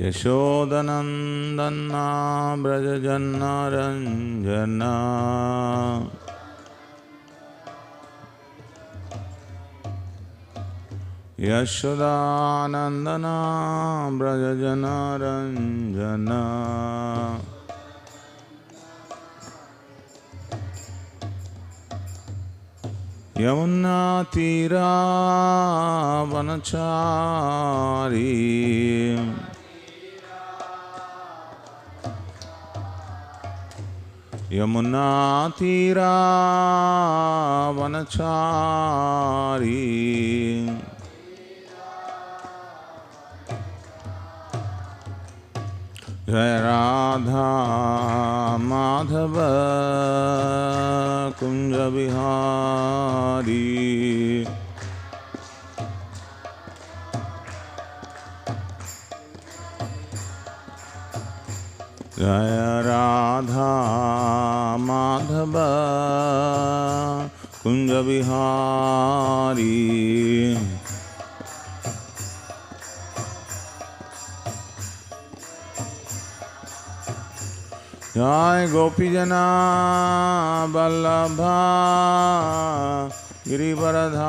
यशोदनन्दना व्रजजनरञ्जना यशोदानन्दना व्रजजनरञ्जना यमुनातीरावनचारी यमुनातीरावनचारी जय राधा माधव कुंज बिहारी जय राधा माधव कुंज बिहारी जय गोपीजना वल्लभा गिरिवरधारी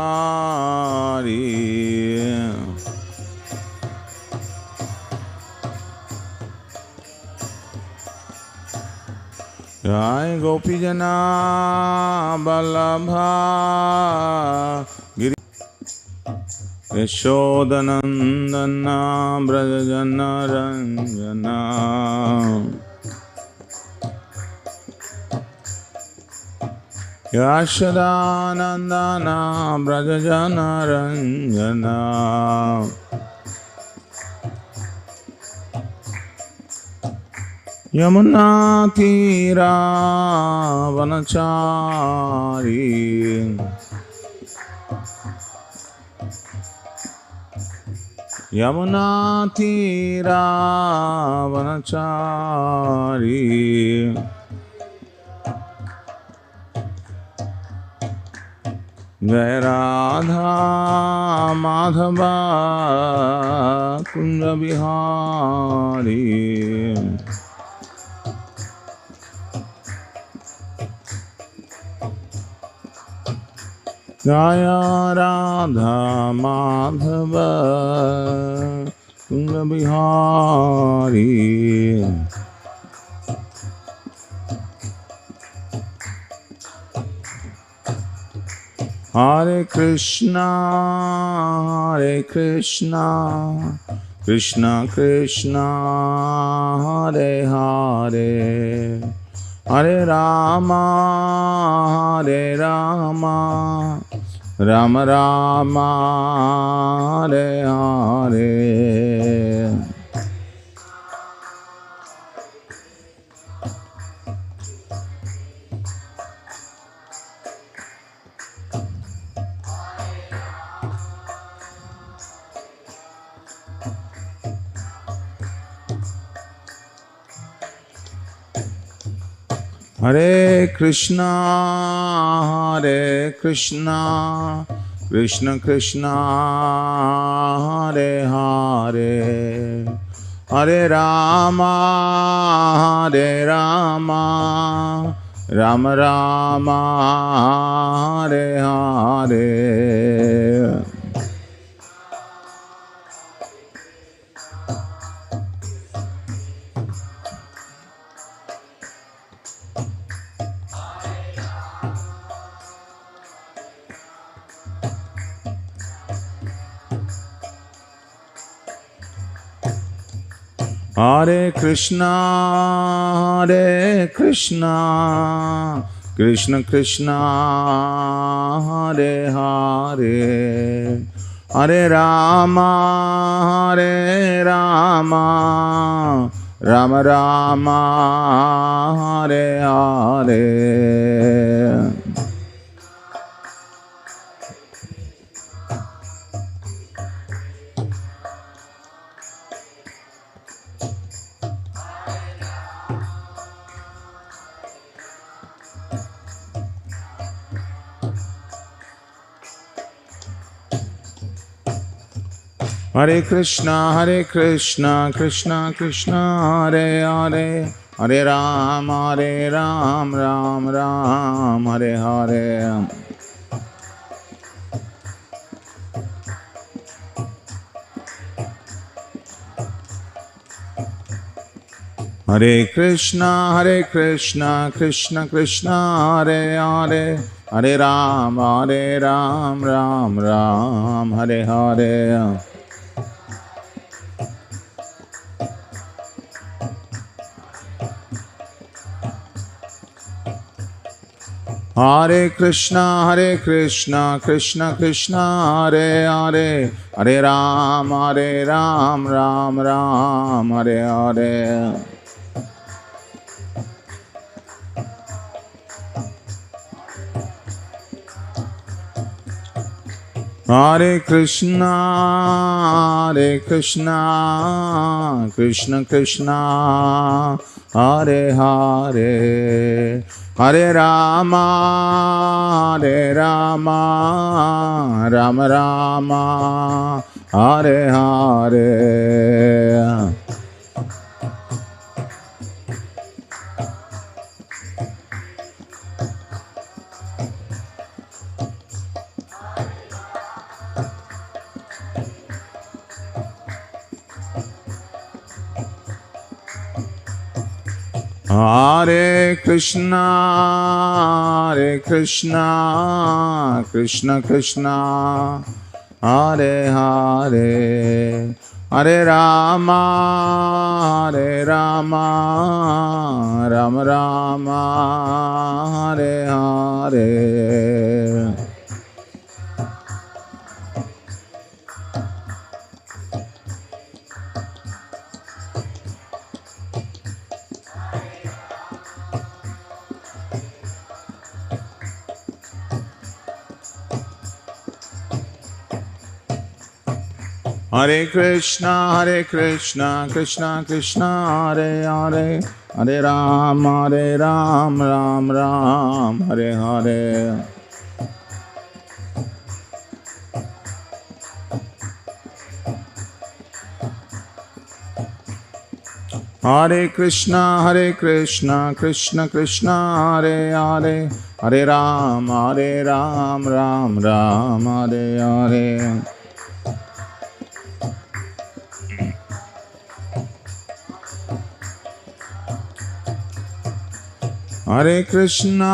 जय गोपीजना वल्लभा गिरि यशोदनन्दना व्रजजनरञ्जना यशोदानन्दना व्रजजनरञ्जना यमुनातीरावनचारी यमुनातीरावनचारी जय राधा माधव कुंज बिहारी जय Radha Madhav Kunj Bihari Hare Krishna Krishna Krishna Hare Hare Hare Rama Rama Rama Hare Hare Hare Krishna Krishna Krishna Hare Hare Hare Rama Rama Rama Hare Hare Hare Krishna Krishna Krishna Hare Hare Hare Rama Rama Rama Hare Hare Hare Krishna Krishna Krishna Hare Hare, Hare Ram Ram Hare Hare. Hare Krishna Krishna Krishna Hare Hare, Hare Ram Ram Hare Hare. Hare Krishna Krishna Krishna Hare Hare, Hare Ram Ram Hare Hare. Hare Krishna Krishna Krishna Hare Hare, Hare Rama Rama Hare Hare. Hare Krishna Krishna Krishna Hare Hare, Hare Rama Rama Hare Hare. Hare Krishna Krishna Krishna Hare Hare, Hare Ram Ram Hare Hare. Hare Krishna Krishna Krishna Hare Hare, Hare Ram Ram Hare Hare. Hare Krishna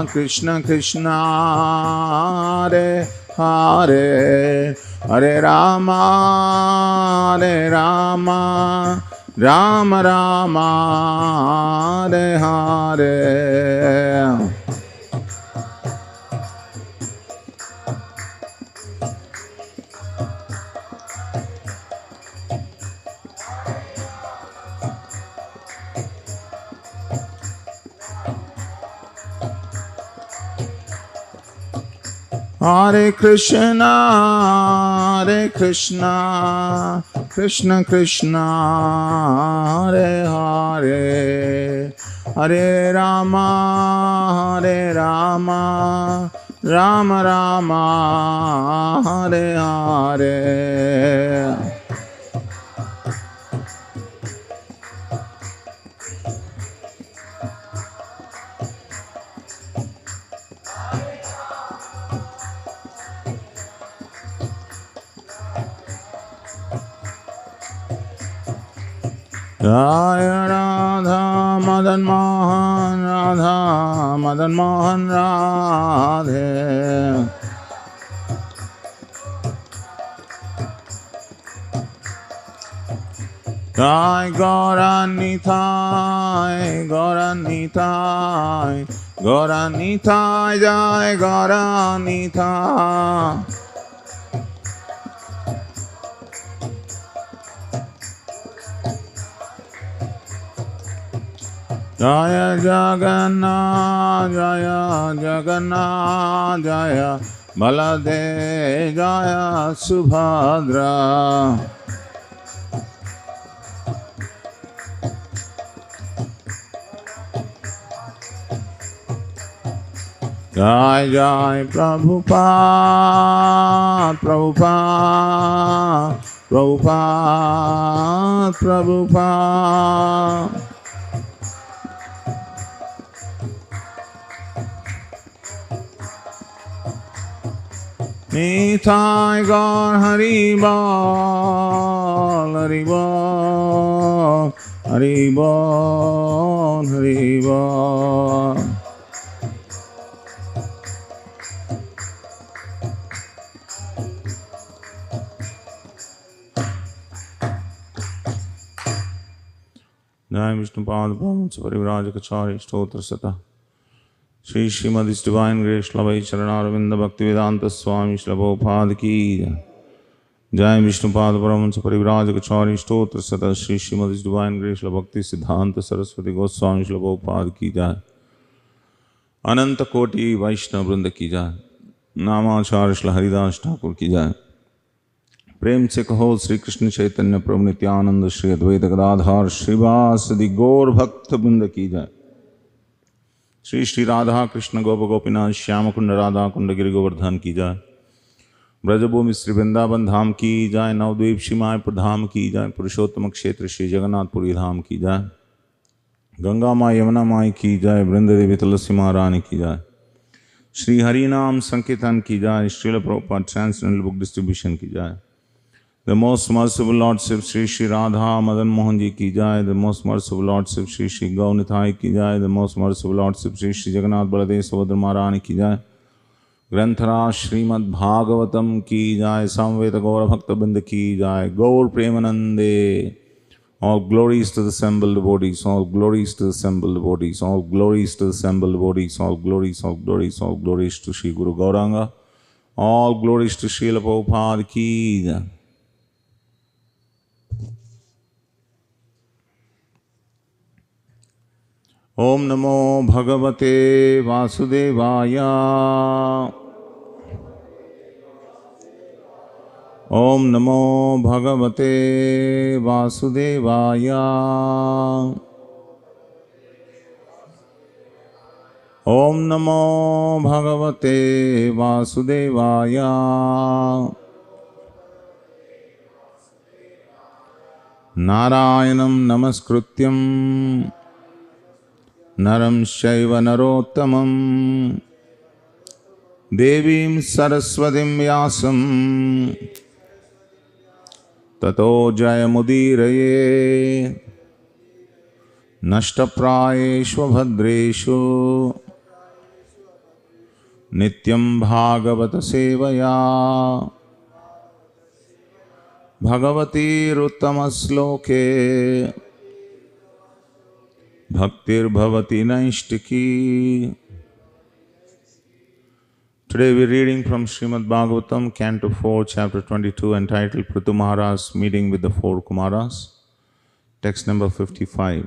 Krishna Krishna Hare Hare, Hare Rama Rama Hare Hare. Hare Krishna Krishna Krishna Hare Hare, Hare Rama Rama Hare Hare. Jaya Radha Madan Mohan Radhe. Jai Gauranitai Jai Gauranitai. Jaya Jagannath Jaya Baladev Jaya Subhadra. Jai Jai Prabhupada, Prabhupada, Prabhupada, Prabhupada. Nitai Gaur Haribol, Haribol, Haribol, Haribol. Jai Vishnupad Brahmans Parivrajakachaри Stotra Sata Shri Srimad Divine Grace Lavai Charanarvinda Bhakti Vedanta Swami Shlabopad Ki Jai Vishnupad Brahmans Parivrajakachari Stotra Sata Shri Srimad Divine Grace Bhakti Siddhanta Saraswati Goswami Shlabopad Ki Jai Ananta Koti Vaishnav Vrinda Ki Jai Namacharya Shri Haridas Thakur Ki Jai प्रेम से कहो श्री कृष्ण चैतन्य प्रभु नित्यानंद श्री अद्वैत गदाधर श्रीवासदि गौर भक्त वृंद की जय। श्री श्री राधा कृष्ण गोप गोपीनाथ श्याम कुंड राधा कुंड गिरि गोवर्धन की जय। ब्रजभूमि श्री वृंदावन धाम की जय। नवद्वीप श्री मायपुर धाम की जय। पुरुषोत्तम क्षेत्र श्री जगन्नाथपुरी धाम की जय। गंगा माँ यमुना माई की जय। वृंद देवी तुलसी महारानी की जय। श्री हरि नाम संकीर्तन की जय। श्रील प्रभुपाद ट्रांसलेंडल बुक डिस्ट्रीब्यूशन की जय। The most merciful Lordship Sri Sri Radha Madan Mohan Ji ki jai. The most merciful Lordship Sri Sri Gaunithai ki jai. The most merciful Lordship Sri Sri Jagannath Baladev Subhadra Maharani ki jai. Granthara Srimad Bhagavatam ki jai. Samveta Gaura Bhakta Binda ki jai. Gaur Premanande. All glories to the assembled devotees. All glories to the assembled devotees. All glories to the assembled devotees. All glories, all glories, all glories to Sri Guru Gauranga. All glories to Srila Prabhupada ki jai. Om Namo Bhagavate Vasudevaya. Om Namo Bhagavate Vasudevaya. Om Namo Bhagavate Vasudevaya. Narayanam Namaskrutyam Naram Shaiva Narottamam Devim Saraswatim Vyasam Tato Jayamudiraye Nashtaprayeshva Bhadreshu Nityam Bhagavata Sevaya Bhagavati Ruttamasloke Bhaktir Bhavati Naishtiki. Today we are reading from Srimad Bhagavatam, Canto 4, Chapter 22, entitled Prithu Maharaj's Meeting with the Four Kumaras. Text number 55.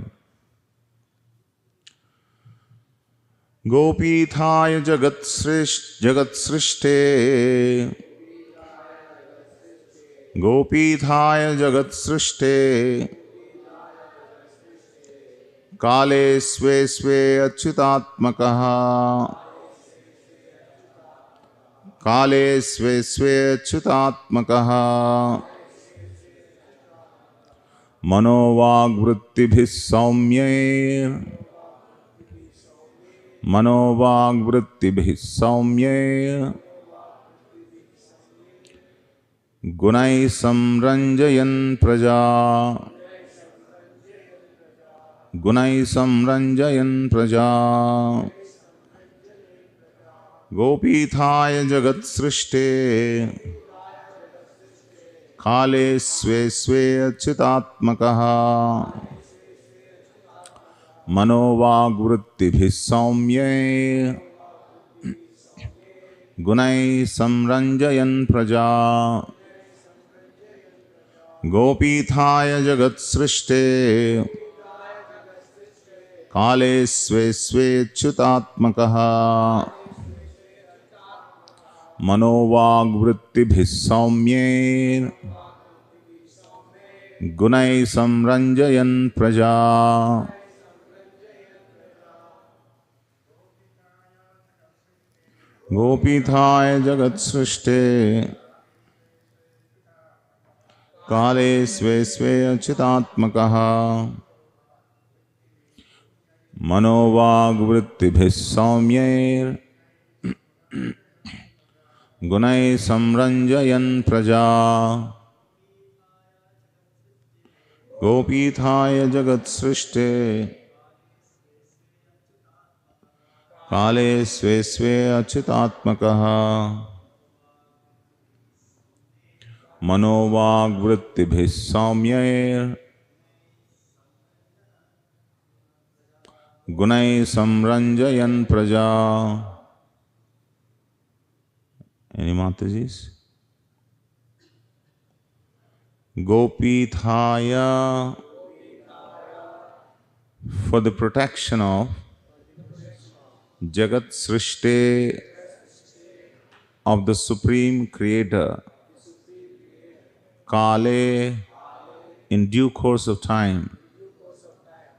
Gopithaya Jagat Srishte Gopithaya Jagat Srishte Kale Sve Sve Achyutatmakaha Kale Sve Sve Achyutatmakaha Manovagvrittibhis saumyair Manovagvrittibhis saumyair Gunai samranjayan praja Gunai samranjayan praja Gopithaya jagat srishte Kale sve sve achyutatmakaha Manovagvrittibhis saumye Gunai samranjayan praja Gopithaya jagat srishte Kale sve sve achyutatmakaha Manovagvrittibhis saumye Gunai samranjayan praja. Gopithaya Jagat Srishte Kale Sve Sve Achitatmakaha Manovag Vrittibhis Saumyair Gunai Samranjayan Praja Gopithaya Jagat Srishte Kale Sve Sve Achitatmakaha Manovag Vrittibhis Saumyair Gunai Samranjayan Praja. Any Matajis? Gopithaya, for the protection of Jagat Srishte, of the Supreme Creator, Kale, in due course of time,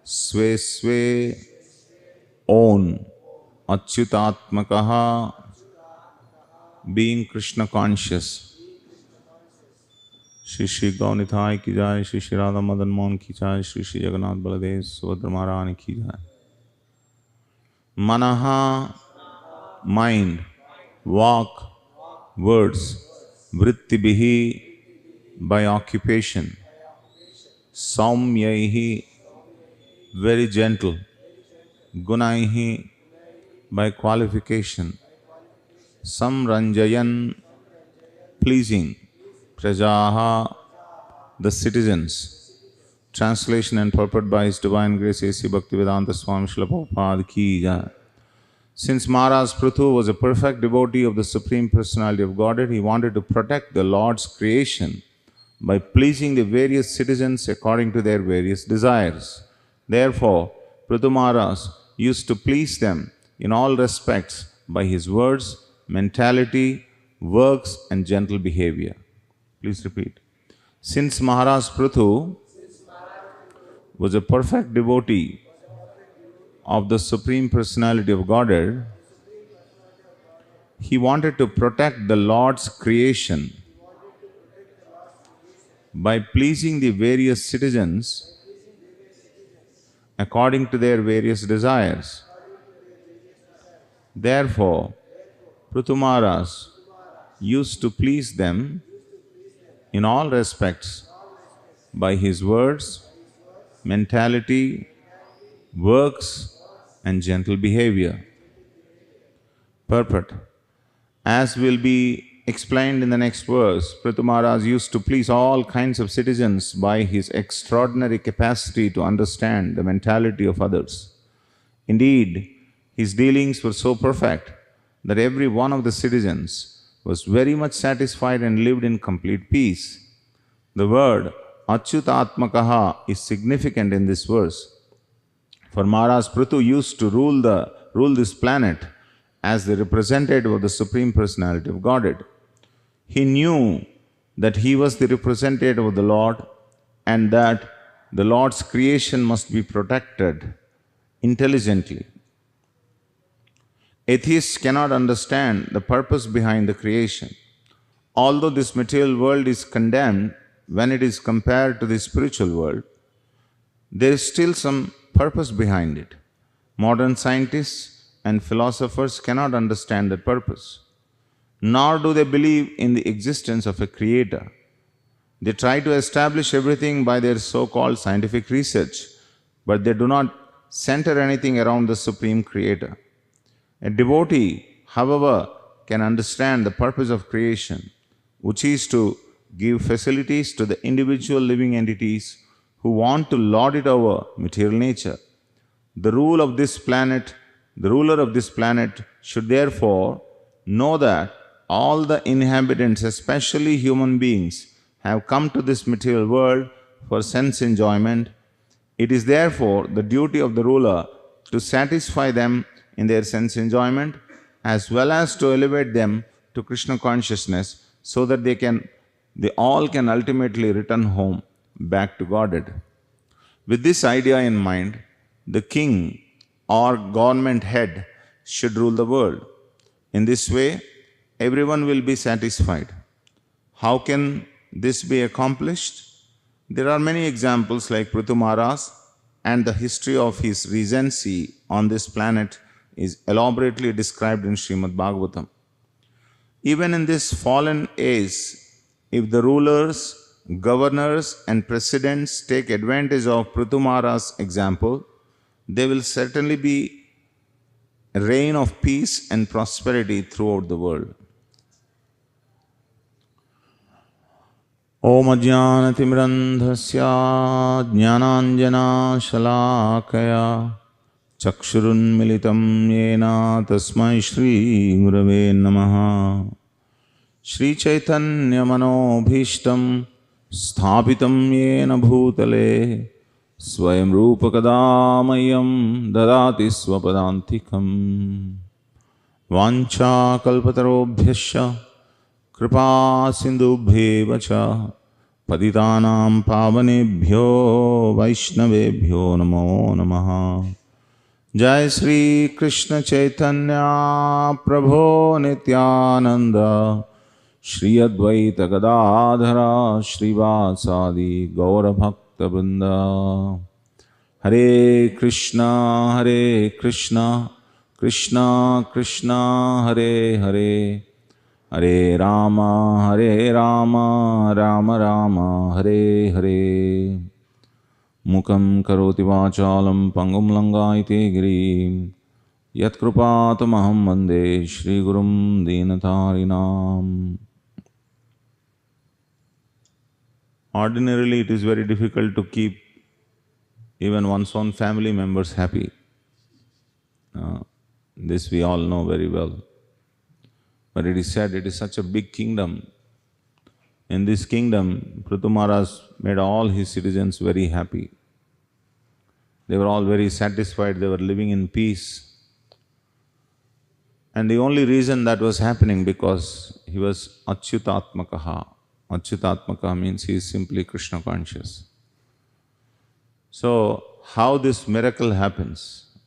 Sve Sve, own, Achyutatmakaha, being Krishna conscious. Shri Shri Gaunithai ki jai, Shri Shri Radha Madan Mohan ki jai, Shri Shri Jagannath Baladev Subhadra Maharani ki jai. Manaha, mind, walk, words, vrittibhihi, by occupation, saumyaihi, very gentle, gunaihi, by qualification, samranjayan, pleasing, prajaha, the citizens. Translation and purport by His Divine Grace A.C. Bhaktivedanta Swami Srila Prabhupada ki jai. Since Maharaj Prithu was a perfect devotee of the Supreme Personality of Godhead, he wanted to protect the Lord's creation by pleasing the various citizens according to their various desires. Therefore, Prithu Maharaj used to please them in all respects by his words, mentality, works and gentle behavior. Please repeat. Since Maharaj Prithu was a perfect devotee of the Supreme Personality of Godhead, he wanted to protect the Lord's creation by pleasing the various citizens according to their various desires. Therefore, Prithu Maharaj used to please them in all respects by his words, mentality, works and gentle behavior. Purport. As will be explained in the next verse, Prithu Maharaj used to please all kinds of citizens by his extraordinary capacity to understand the mentality of others. Indeed, his dealings were so perfect that every one of the citizens was very much satisfied and lived in complete peace. The word Achyutatmakaha is significant in this verse. For Maharaj Prithu used to rule this planet as the representative of the Supreme Personality of Godhead. He knew that he was the representative of the Lord and that the Lord's creation must be protected intelligently. Atheists cannot understand the purpose behind the creation. Although this material world is condemned when it is compared to the spiritual world, there is still some purpose behind it. Modern scientists and philosophers cannot understand that purpose, nor do they believe in the existence of a creator. They try to establish everything by their so-called scientific research, but they do not center anything around the Supreme Creator. A devotee, however, can understand the purpose of creation, which is to give facilities to the individual living entities who want to lord it over material nature. The ruler of this planet should therefore know that all the inhabitants, especially human beings, have come to this material world for sense enjoyment. It is therefore the duty of the ruler to satisfy them in their sense enjoyment as well as to elevate them to Krishna consciousness so that they all can ultimately return home back to Godhead. With this idea in mind, the king or government head should rule the world. In this way, everyone will be satisfied. How can this be accomplished? There are many examples like Prithu Maharaj, and the history of his regency on this planet is elaborately described in Srimad Bhagavatam. Even in this fallen age, if the rulers, governors, and presidents take advantage of Prithu Maharaj's example, there will certainly be a reign of peace and prosperity throughout the world. Om Ajnanatimrandhasya Jnananjana Shalakaya Chakshurunmilitam Yena Tasmai Shri Gurave Namaha. Shri Chaitanya Manobhishtam Sthapitam Yena Bhutale Swayam Rupa Kadamayam Dadati Swapadantikam Vancha Kalpatarobhyasya Kripa Sindhubheva cha Patitanam Pavanebhyo Vaishnavebhyo Namo Namaha. Jai Shri Krishna Chaitanya Prabho Nityananda Shri Advaita Gadadhara Shri Vasadi Gaura Bhakta Vrinda. Hare Krishna Krishna Krishna Hare Hare Hare Rama Rama Rama Hare Hare. Mukam karoti vachalam pangum langaite girim yat krupatamaham vande Shri Gurum Dinatarinam. Ordinarily, it is very difficult to keep even one's own family members happy. This we all know very well. But it is said it is such a big kingdom. In this kingdom, Prithu Maharaj made all his citizens very happy. They were all very satisfied, they were living in peace. And the only reason that was happening because he was Achyutatmakaha. Achyutatmakaha means he is simply Krishna conscious. So, how this miracle happens?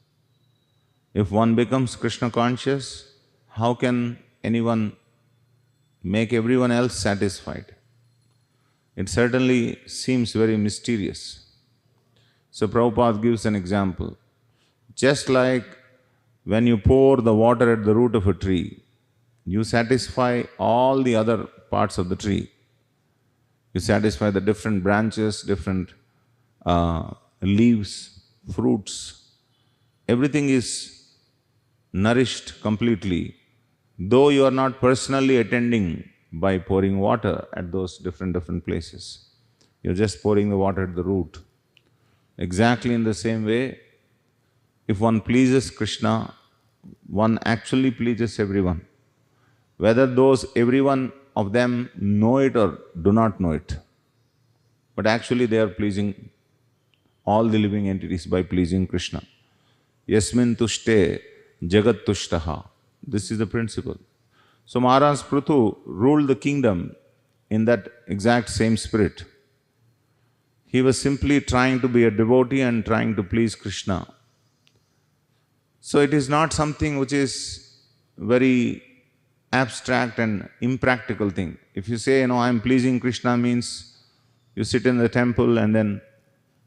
If one becomes Krishna conscious, how can anyone make everyone else satisfied? It certainly seems very mysterious. So Prabhupada gives an example. Just like when you pour the water at the root of a tree, you satisfy all the other parts of the tree. You satisfy the different branches, different leaves, fruits. Everything is nourished completely, though you are not personally attending by pouring water at those different places. You're just pouring the water at the root. Exactly in the same way, if one pleases Krishna, one actually pleases everyone. Whether those everyone of them know it or do not know it. But actually they are pleasing all the living entities by pleasing Krishna. Yasmin tushte jagat tushtaha. This is the principle. So Maharaj Prithu ruled the kingdom in that exact same spirit. He was simply trying to be a devotee and trying to please Krishna. So it is not something which is very abstract and impractical thing. If you say, I am pleasing Krishna means you sit in the temple and then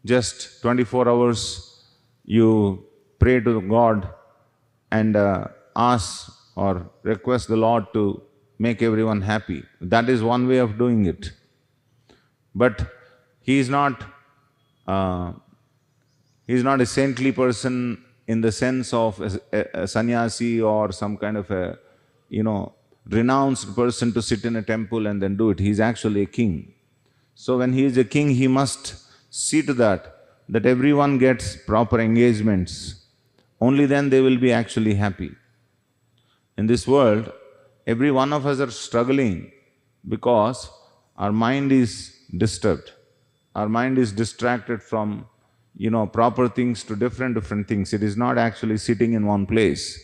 just 24 hours you pray to God and ask or request the Lord to make everyone happy. That is one way of doing it. But he is not a saintly person in the sense of a sannyasi or some kind of a, renounced person to sit in a temple and then do it. He is actually a king. So when he is a king, he must see to that everyone gets proper engagements. Only then they will be actually happy. In this world, every one of us are struggling because our mind is disturbed. Our mind is distracted from, proper things to different things. It is not actually sitting in one place.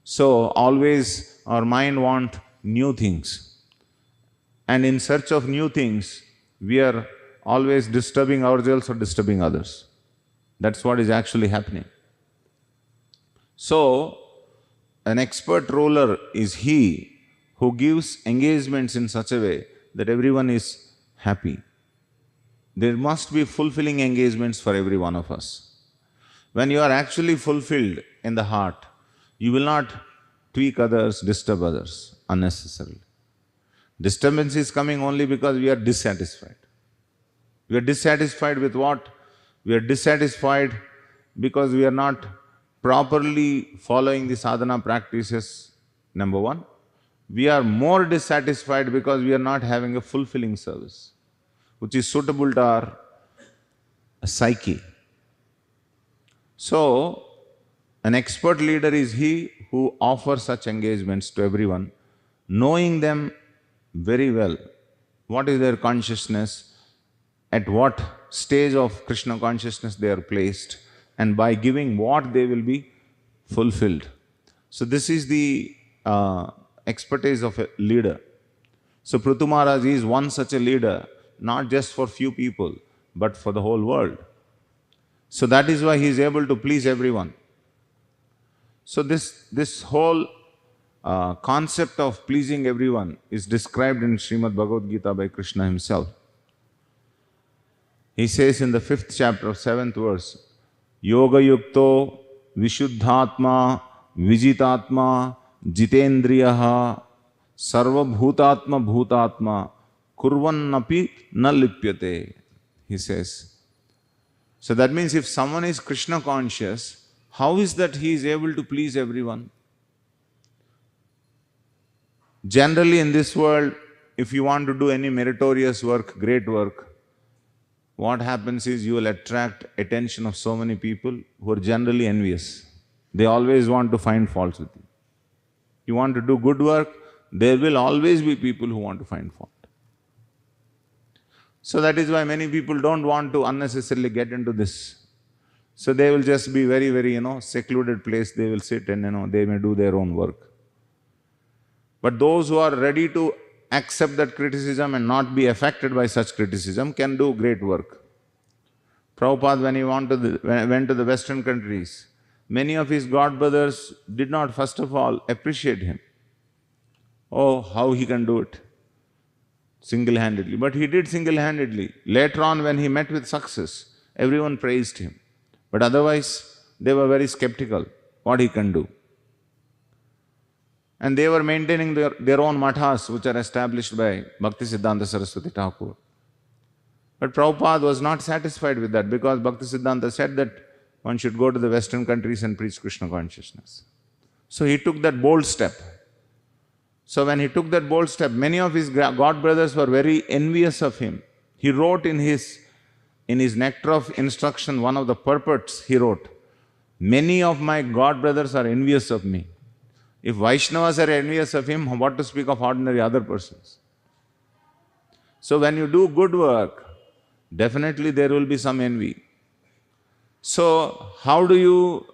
So always our mind wants new things. And in search of new things, we are always disturbing ourselves or disturbing others. That's what is actually happening. So, An expert ruler is he who gives engagements in such a way that everyone is happy. There must be fulfilling engagements for every one of us. When you are actually fulfilled in the heart, you will not tweak others, disturb others unnecessarily. Disturbance is coming only because we are dissatisfied. We are dissatisfied with what? We are dissatisfied because we are not properly following the sadhana practices, number one. We are more dissatisfied because we are not having a fulfilling service, which is suitable to our psyche. So, an expert leader is he who offers such engagements to everyone, knowing them very well. What is their consciousness? At what stage of Krishna consciousness they are placed, and by giving what they will be fulfilled. So this is the expertise of a leader. So Prithu Maharaj is one such a leader, not just for few people, but for the whole world. So that is why he is able to please everyone. So this whole concept of pleasing everyone is described in Srimad Bhagavad Gita by Krishna himself. He says in the 5th chapter of 7th verse, Yoga yukto vishuddhatma vijitatma jitendriyaha sarva bhutatma bhutatma kurvannapi na lipyate. He says. So that means if someone is Krishna conscious, how is that he is able to please everyone? Generally in this world, if you want to do any meritorious work, great work, what happens is you will attract attention of so many people who are generally envious. They always want to find faults with you. You want to do good work, there will always be people who want to find fault. So that is why many people don't want to unnecessarily get into this. So they will just be very, very, secluded place. They will sit and, they may do their own work. But those who are ready to accept that criticism and not be affected by such criticism can do great work. Prabhupada, when he went to the Western countries, many of his god brothers did not first of all appreciate him. Oh, how he can do it single-handedly. But he did single-handedly. Later on, when he met with success, everyone praised him. But otherwise, they were very skeptical what he can do. And they were maintaining their own mathas, which are established by Bhaktisiddhanta Saraswati Thakur. But Prabhupada was not satisfied with that, because Bhaktisiddhanta said that one should go to the Western countries and preach Krishna consciousness. So he took that bold step. So when he took that bold step, many of his god brothers were very envious of him. He wrote in his Nectar of Instruction, one of the purports he wrote, many of my god brothers are envious of me. If Vaishnavas are envious of him, what to speak of ordinary other persons? So when you do good work, definitely there will be some envy. So how do you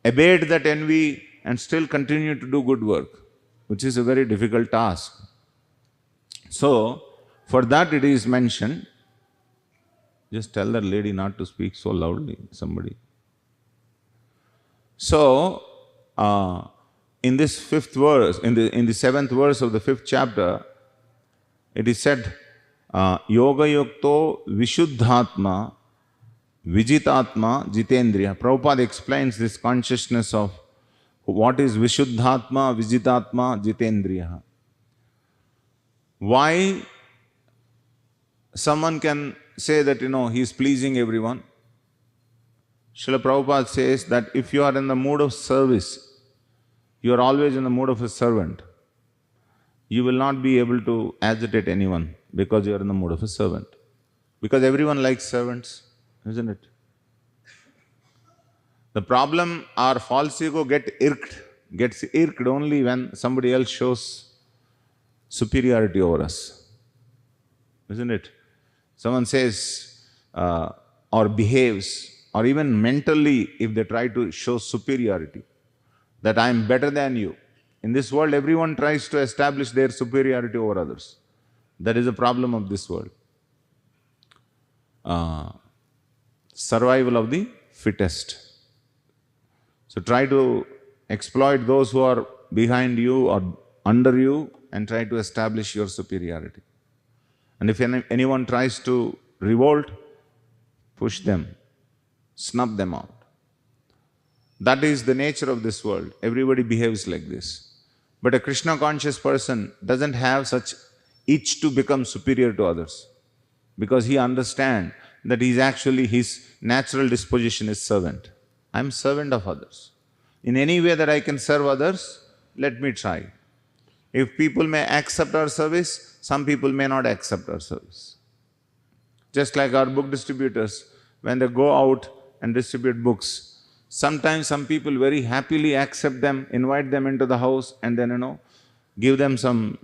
abate that envy and still continue to do good work? Which is a very difficult task. So for that it is mentioned, just tell that lady not to speak so loudly, somebody. So, in this 5th verse, in the 7th verse of the 5th chapter, it is said, Yoga yukto vishuddhatma vijitatma jitendriya. Prabhupada explains this consciousness of what is vishuddhatma vijitatma jitendriya. Why someone can say that, he is pleasing everyone? Srila Prabhupada says that if you are in the mood of service, you are always in the mood of a servant, you will not be able to agitate anyone because you are in the mood of a servant. Because everyone likes servants, isn't it? The problem, our false ego gets irked only when somebody else shows superiority over us, isn't it? Someone says or behaves, or even mentally, if they try to show superiority, that I am better than you. In this world, everyone tries to establish their superiority over others. That is a problem of this world. Survival of the fittest. So try to exploit those who are behind you or under you and try to establish your superiority. And if anyone tries to revolt, push them, snub them out. That is the nature of this world. Everybody behaves like this. But a Krishna conscious person doesn't have such itch to become superior to others, because he understands that his natural disposition is servant. I am servant of others. In any way that I can serve others, let me try. If people may accept our service, some people may not accept our service. Just like our book distributors, when they go out and distribute books, sometimes some people very happily accept them, invite them into the house, and then, give them some,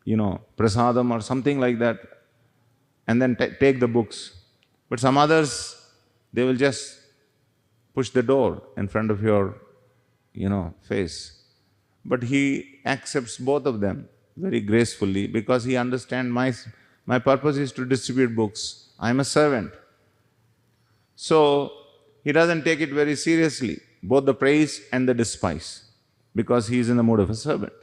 prasadam or something like that, and then take the books. But some others, they will just push the door in front of your, face. But he accepts both of them very gracefully, because he understands my purpose is to distribute books. I am a servant. So he doesn't take it very seriously, both the praise and the despise, because he is in the mood of a servant.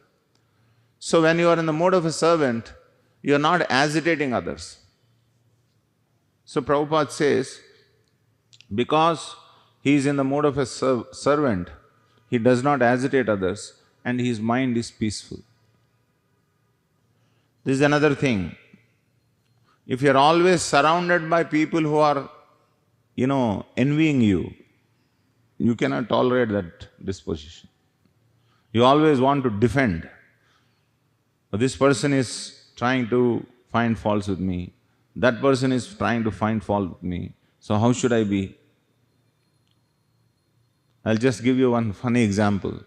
So when you are in the mode of a servant, you are not agitating others. So Prabhupada says, because he is in the mode of a servant, he does not agitate others and his mind is peaceful. This is another thing. If you are always surrounded by people who are, envying you, you cannot tolerate that disposition. You always want to defend. This person is trying to find faults with me. That person is trying to find fault with me. So how should I be? I'll just give you one funny example.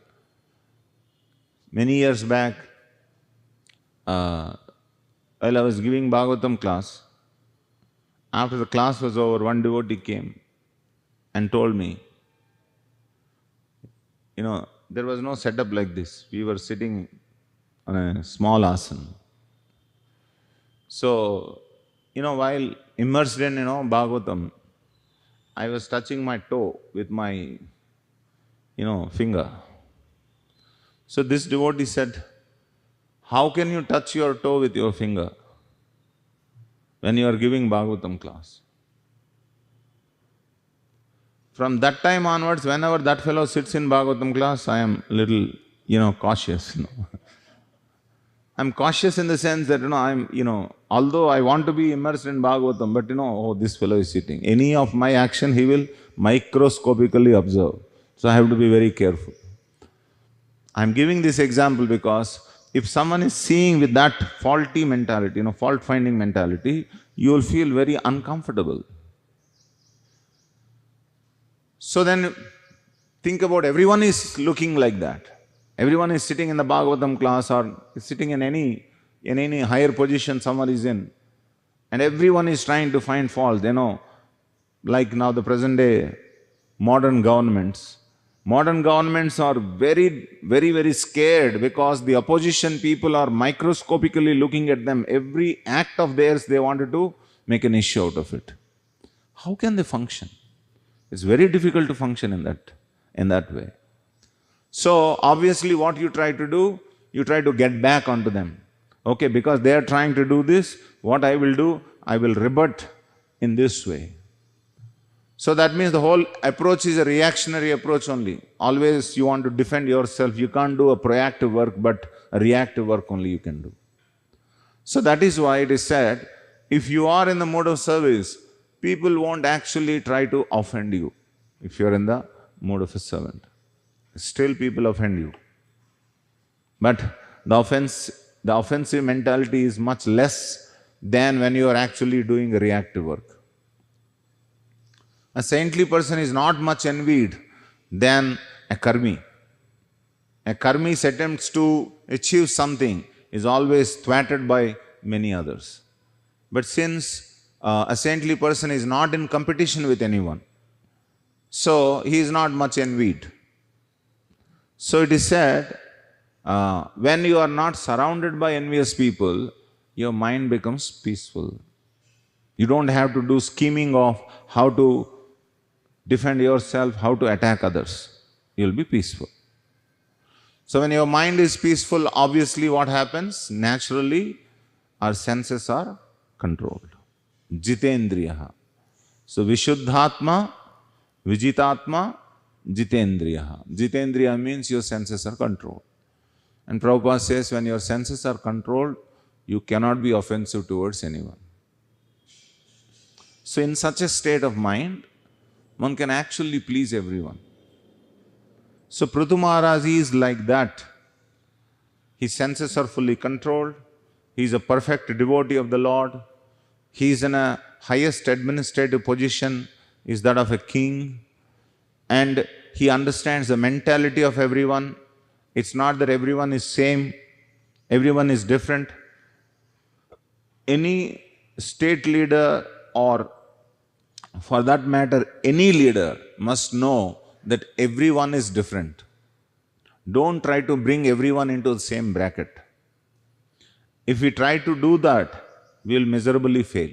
Many years back, while I was giving Bhagavatam class, after the class was over, one devotee came and told me, there was no setup like this. We were sitting on a small asana. So, while immersed in, Bhagavatam, I was touching my toe with my, finger. So this devotee said, how can you touch your toe with your finger when you are giving Bhagavatam class? From that time onwards, whenever that fellow sits in Bhagavatam class, I am little, cautious. I'm cautious in the sense that, although I want to be immersed in Bhagavatam, but this fellow is sitting. Any of my action he will microscopically observe. So I have to be very careful. I'm giving this example because if someone is seeing with that faulty mentality, fault-finding mentality, you will feel very uncomfortable. So then think about everyone is looking like that. Everyone is sitting in the Bhagavatam class or sitting in any higher position someone is in, and everyone is trying to find fault, like now the present day modern governments. Modern governments are very, very, very scared because the opposition people are microscopically looking at them. Every act of theirs they wanted to make an issue out of it. How can they function? It's very difficult to function in that way. So obviously what you try to do, you try to get back onto them. Okay, because they are trying to do this, what I will do, I will rebut in this way. So that means the whole approach is a reactionary approach only. Always you want to defend yourself. You can't do a proactive work, but a reactive work only you can do. So that is why it is said, if you are in the mode of service, people won't actually try to offend you. If you are in the mode of a servant, still people offend you. But the offensive mentality is much less than when you are actually doing reactive work. A saintly person is not much envied than a karmi. A karmi's attempts to achieve something is always thwarted by many others. But since a saintly person is not in competition with anyone, so he is not much envied. So it is said, when you are not surrounded by envious people, your mind becomes peaceful. You don't have to do scheming of how to defend yourself, how to attack others. You will be peaceful. So when your mind is peaceful, obviously what happens? Naturally, our senses are controlled. Jitendriyaha. So Vishuddhatma, Vijitatma, Jitendriyaha. Jitendriya means your senses are controlled. And Prabhupada says when your senses are controlled, you cannot be offensive towards anyone. So in such a state of mind, one can actually please everyone. So Prithu Maharaj is like that. His senses are fully controlled. He is a perfect devotee of the Lord. He is in a highest administrative position, is that of a king. And he understands the mentality of everyone. It's not that everyone is same, everyone is different. Any state leader, or for that matter, any leader must know that everyone is different. Don't try to bring everyone into the same bracket. If we try to do that, we will miserably fail.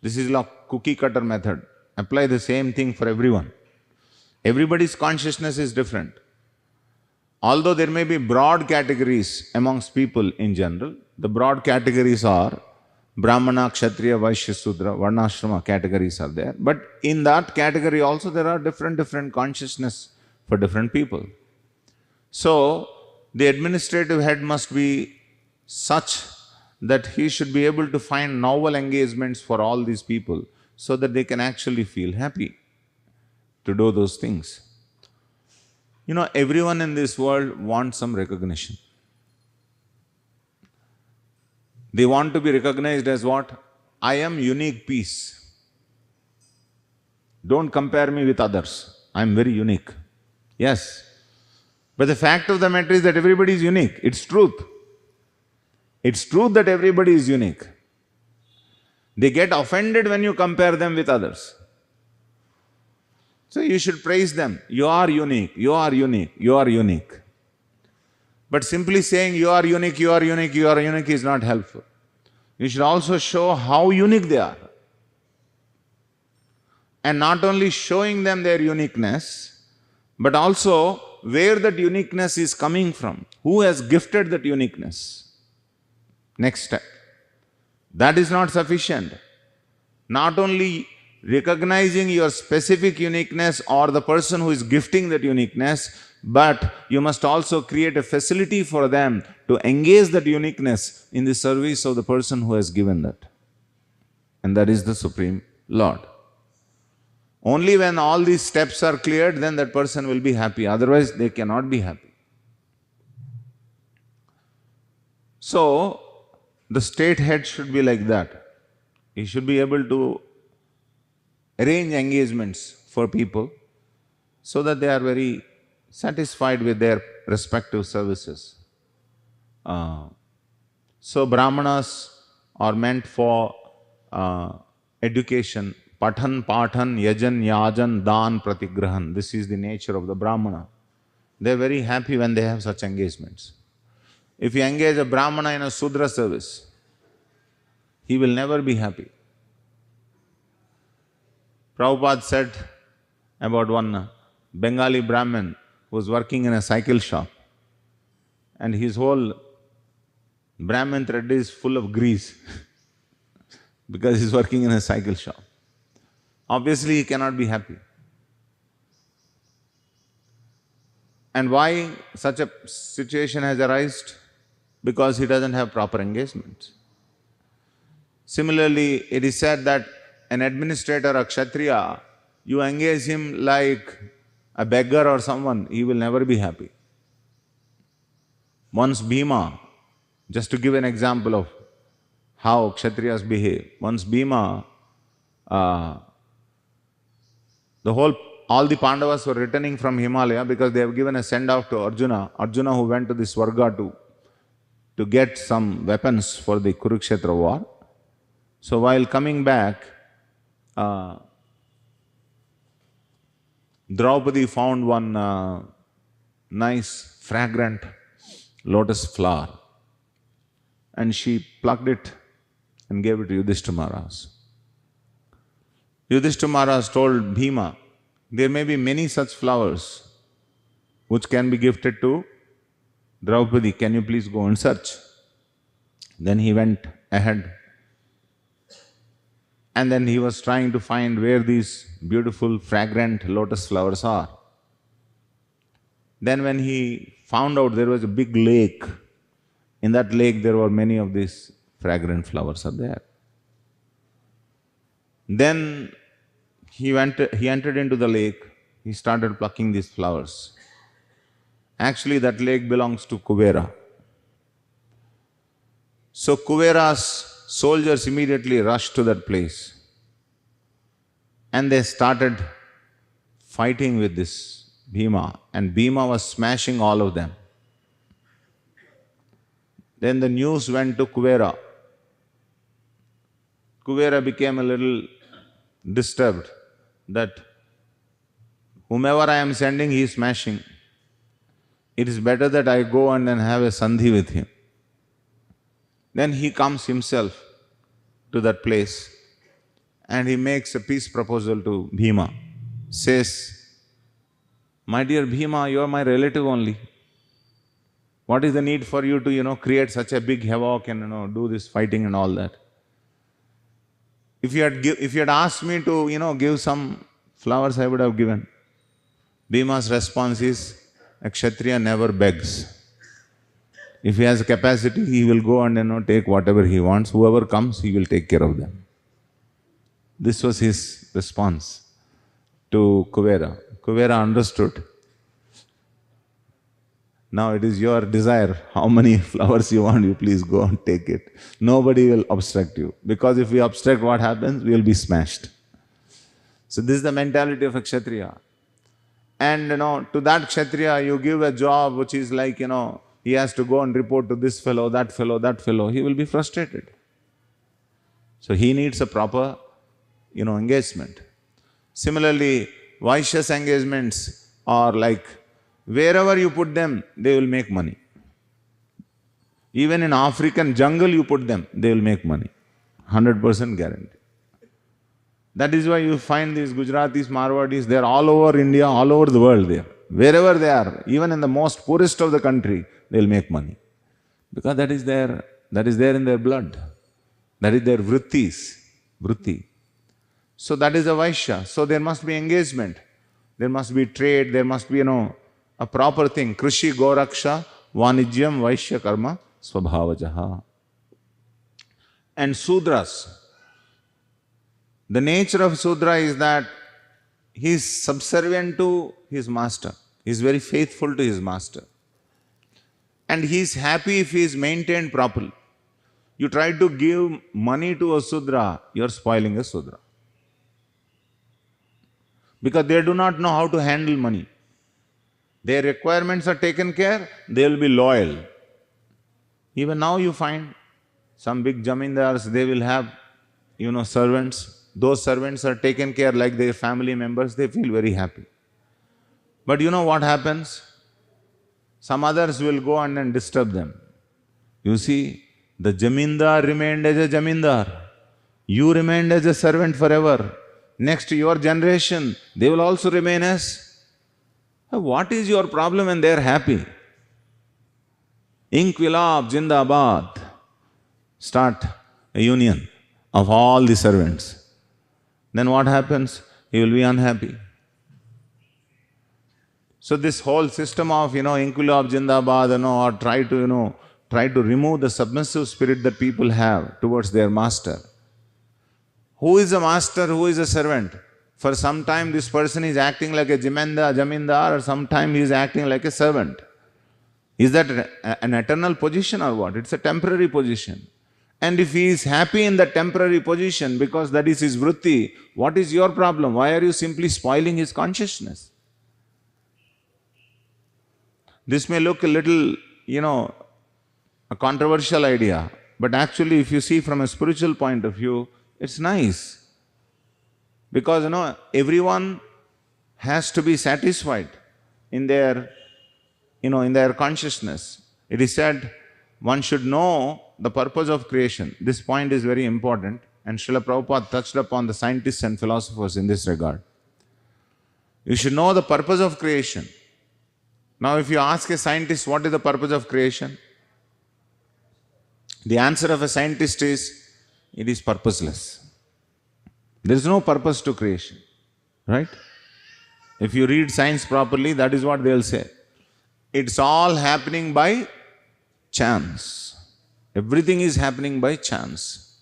This is like cookie cutter method. Apply the same thing for everyone. Everybody's consciousness is different. Although there may be broad categories amongst people in general, the broad categories are Brahmana, Kshatriya, Vaishya, Sudra, Varnashrama categories are there. But in that category also there are different consciousness for different people. So the administrative head must be such that he should be able to find novel engagements for all these people so that they can actually feel happy to do those things. You know, everyone in this world wants some recognition. They want to be recognized as what? I am unique piece. Don't compare me with others. I am very unique. Yes. But the fact of the matter is that everybody is unique. It's truth. It's truth that everybody is unique. They get offended when you compare them with others. So you should praise them. You are unique, you are unique, you are unique. But simply saying you are unique, you are unique, you are unique is not helpful. You should also show how unique they are. And not only showing them their uniqueness, but also where that uniqueness is coming from. Who has gifted that uniqueness? Next step. That is not sufficient. Not only recognizing your specific uniqueness or the person who is gifting that uniqueness, but you must also create a facility for them to engage that uniqueness in the service of the person who has given that. And that is the Supreme Lord. Only when all these steps are cleared, then that person will be happy. Otherwise, they cannot be happy. So, the state head should be like that. He should be able to arrange engagements for people so that they are very satisfied with their respective services. So Brahmanas are meant for education. Pathan, Pathan, Yajan, Yajan, Dan, Pratigrahan. This is the nature of the Brahmana. They are very happy when they have such engagements. If you engage a Brahmana in a Sudra service, he will never be happy. Prabhupada said about one Bengali Brahmin who was working in a cycle shop, and his whole Brahmin thread is full of grease because he's working in a cycle shop. Obviously, he cannot be happy. And why such a situation has arisen? Because he doesn't have proper engagement. Similarly, it is said that an administrator, a Kshatriya, you engage him like a beggar or someone, he will never be happy. Once Bhima, just to give an example of how Kshatriyas behave, once Bhima, all the Pandavas were returning from Himalaya because they have given a send-off to Arjuna. Arjuna who went to the Swarga to get some weapons for the Kurukshetra war. So while coming back, Draupadi found one nice, fragrant lotus flower, and she plucked it and gave it to Yudhishthira Maharaj. Yudhishthira Maharaj told Bhima, there may be many such flowers which can be gifted to Draupadi, can you please go and search? Then he went ahead. And then he was trying to find where these beautiful, fragrant lotus flowers are. Then when he found out there was a big lake, in that lake there were many of these fragrant flowers are there. Then he entered into the lake, he started plucking these flowers. Actually, that lake belongs to Kuvera. So Kuvera's soldiers immediately rushed to that place and they started fighting with this Bhima, and Bhima was smashing all of them. Then the news went to Kuvera. Kuvera became a little disturbed that whomever I am sending, he is smashing. It is better that I go and then have a sandhi with him. Then he comes himself to that place and he makes a peace proposal to Bhima. Says, my dear Bhima, you are my relative only. What is the need for you to, create such a big havoc and, do this fighting and all that? If you had asked me to, give some flowers, I would have given. Bhima's response is, a Kshatriya never begs. If he has a capacity, he will go and take whatever he wants. Whoever comes, he will take care of them. This was his response to Kuvera. Kuvera understood. Now it is your desire. How many flowers you want, you please go and take it. Nobody will obstruct you. Because if we obstruct, what happens? We will be smashed. So this is the mentality of a Kshatriya. And to that Kshatriya, you give a job which is like, he has to go and report to this fellow, that fellow, he will be frustrated. So he needs a proper, engagement. Similarly, Vaishya's engagements are like, wherever you put them, they will make money. Even in African jungle you put them, they will make money. 100% guarantee. That is why you find these Gujaratis, Marwadis, they are all over India, all over the world there. Wherever they are, even in the most poorest of the country, they will make money. Because that is there in their blood. That is their vritti. So that is a Vaishya. So there must be engagement. There must be trade, there must be, a proper thing. Krishi, Goraksha, Vanijyam, Vaishya, Karma, Swabhavajaha. And Sudras. The nature of Sudra is that he is subservient to his master. He is very faithful to his master. And he is happy if he is maintained properly. You try to give money to a Sudra, you are spoiling a Sudra. Because they do not know how to handle money. Their requirements are taken care, they will be loyal. Even now you find some big jamindars, they will have, servants. Those servants are taken care like their family members, they feel very happy. But you know what happens? Some others will go and then disturb them. You see, the jamindar remained as a jamindar. You remained as a servant forever. Next to your generation, they will also remain as. What is your problem when they are happy? Inquilab Jindabad. Start a union of all the servants. Then what happens? He will be unhappy. So this whole system of, Inquilab Jindabad, or try to remove the submissive spirit that people have towards their master. Who is a master? Who is a servant? For some time this person is acting like a jamindar, or sometime he is acting like a servant. Is that an eternal position or what? It's a temporary position. And if he is happy in that temporary position because that is his vritti, what is your problem? Why are you simply spoiling his consciousness? This may look a little, a controversial idea, but actually if you see from a spiritual point of view, it's nice. Because, everyone has to be satisfied in their, in their consciousness. It is said, one should know the purpose of creation. This point is very important, and Srila Prabhupada touched upon the scientists and philosophers in this regard. You should know the purpose of creation. Now if you ask a scientist what is the purpose of creation, the answer of a scientist is, it is purposeless. There is no purpose to creation, right? If you read science properly, that is what they will say. It's all happening by chance. Everything is happening by chance.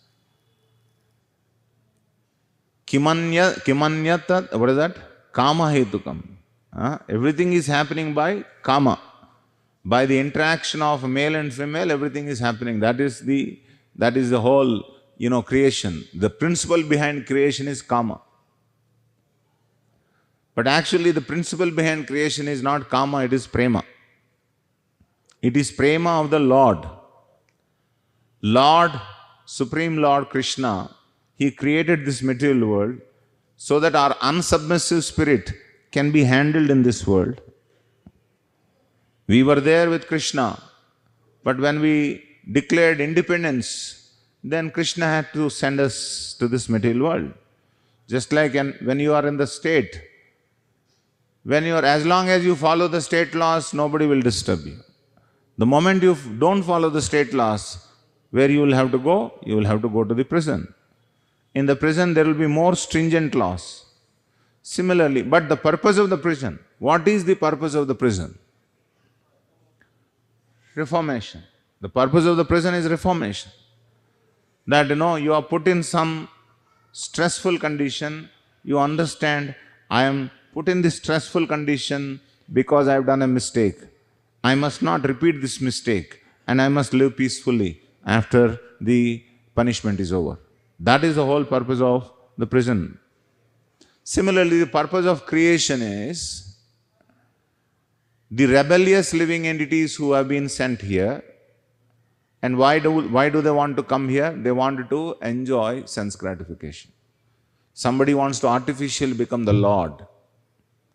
Kimanyata, what is that? Kama hetukam. Everything is happening by kama. By the interaction of male and female, everything is happening. That is the whole, creation. The principle behind creation is kama. But actually the principle behind creation is not kama, it is prema. It is prema of the Lord. Lord, Supreme Lord Krishna, He created this material world so that our unsubmissive spirit can be handled in this world. We were there with Krishna, but when we declared independence, then Krishna had to send us to this material world. Just like when you are in the state, as long as you follow the state laws, nobody will disturb you. The moment you don't follow the state laws, where you will have to go? You will have to go to the prison. In the prison, there will be more stringent laws. Similarly, but the purpose of the prison, what is the purpose of the prison? Reformation. The purpose of the prison is reformation. That you are put in some stressful condition, you understand, I am put in this stressful condition because I have done a mistake. I must not repeat this mistake and I must live peacefully after the punishment is over. That is the whole purpose of the prison. Similarly, the purpose of creation is the rebellious living entities who have been sent here. And why do they want to come here? They want to enjoy sense gratification. Somebody wants to artificially become the Lord.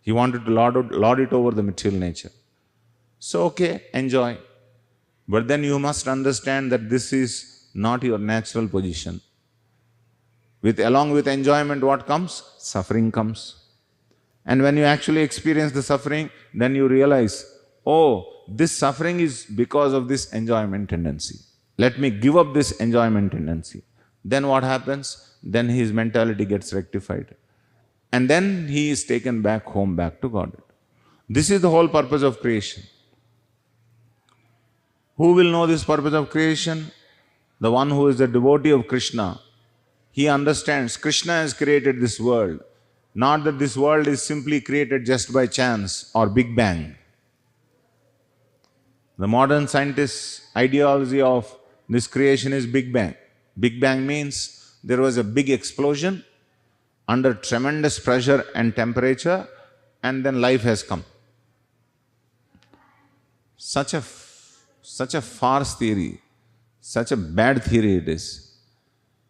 He wanted to lord it over the material nature. So okay, enjoy. But then you must understand that this is not your natural position. Along with enjoyment, what comes? Suffering comes. And when you actually experience the suffering, then you realize, oh, this suffering is because of this enjoyment tendency. Let me give up this enjoyment tendency. Then what happens? Then his mentality gets rectified. And then he is taken back home, back to God. This is the whole purpose of creation. Who will know this purpose of creation? The one who is the devotee of Krishna. He understands Krishna has created this world. Not that this world is simply created just by chance or Big Bang. The modern scientists' ideology of this creation is Big Bang. Big Bang means there was a big explosion under tremendous pressure and temperature, and then life has come. Such a farce theory, such a bad theory it is,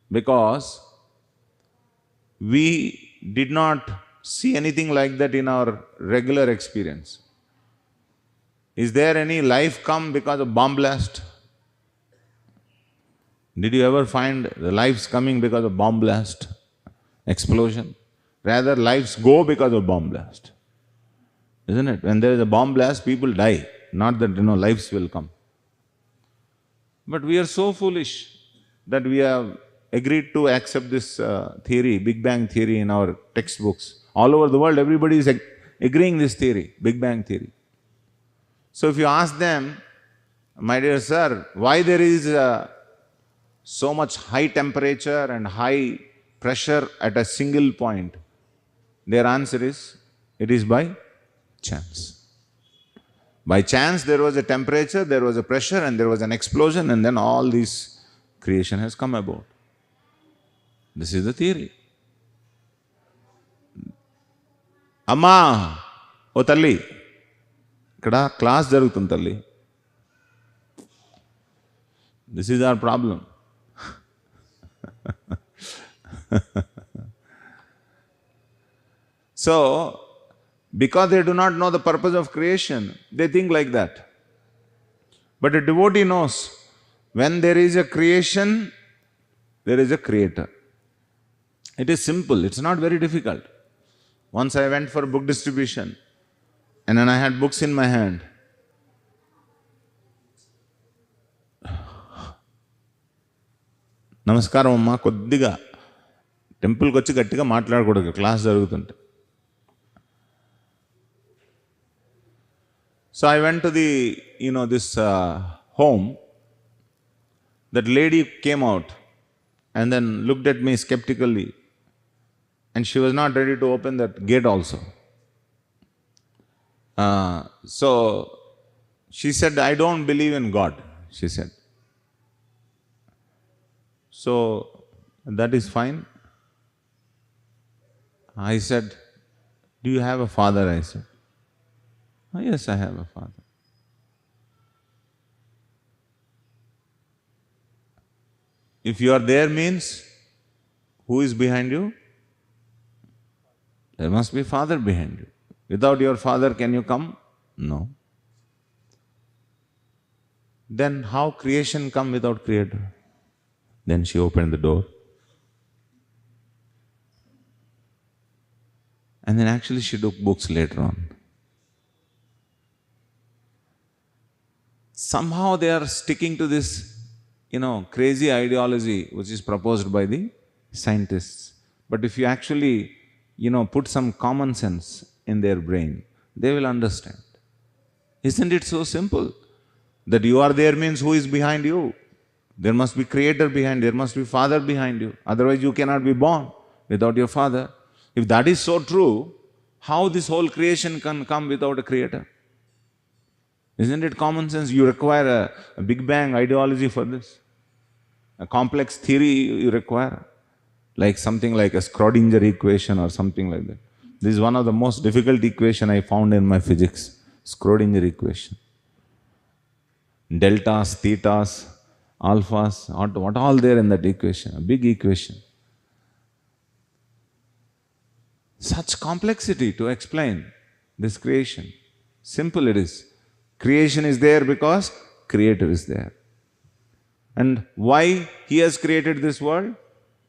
because we did not see anything like that in our regular experience. Is there any life come because of bomb blast? Did you ever find the lives coming because of bomb blast, explosion? Rather, lives go because of bomb blast. Isn't it? When there is a bomb blast, people die. Not that, lives will come. But we are so foolish that we have agreed to accept this theory, Big Bang theory, in our textbooks. All over the world, everybody is agreeing this theory, Big Bang theory. So if you ask them, my dear sir, why there is so much high temperature and high pressure at a single point, their answer is, it is by chance. By chance there was a temperature, there was a pressure, and there was an explosion, and then all this creation has come about. This is the theory. Amma, O Talli, ikkada class jarugutundi Talli. This is our problem. So, because they do not know the purpose of creation, they think like that. But a devotee knows, when there is a creation, there is a creator. It is simple, it's not very difficult. Once I went for book distribution, And then I had books in my hand. నమస్కారం అమ్మా, కొద్దిగా టెంపుల్కి వచ్చి గట్టిగా మాట్లాడకూడదు class జరుగుతుంటే. So I went to this home. That lady came out and then looked at me skeptically, and she was not ready to open that gate also. So she said, I don't believe in God, she said. So that is fine. I said, do you have a father? I said, oh, yes, I have a father. If you are there means, who is behind you? There must be father behind you. Without your father, can you come? No. Then how creation come without creator? Then she opened the door. And then actually she took books later on. Somehow they are sticking to this, crazy ideology which is proposed by the scientists. But if you actually, put some common sense in their brain, they will understand. Isn't it so simple? That you are there means who is behind you? There must be creator behind, there must be father behind you. Otherwise you cannot be born without your father. If that is so true, how this whole creation can come without a creator? Isn't it common sense? You require a Big Bang ideology for this. A complex theory you require. Like something like a Schrodinger equation or something like that. This is one of the most difficult equation I found in my physics. Schrodinger equation. Deltas, thetas, alphas, what all there in that equation? A big equation. Such complexity to explain this creation. Simple it is. Creation is there because creator is there. And why he has created this world?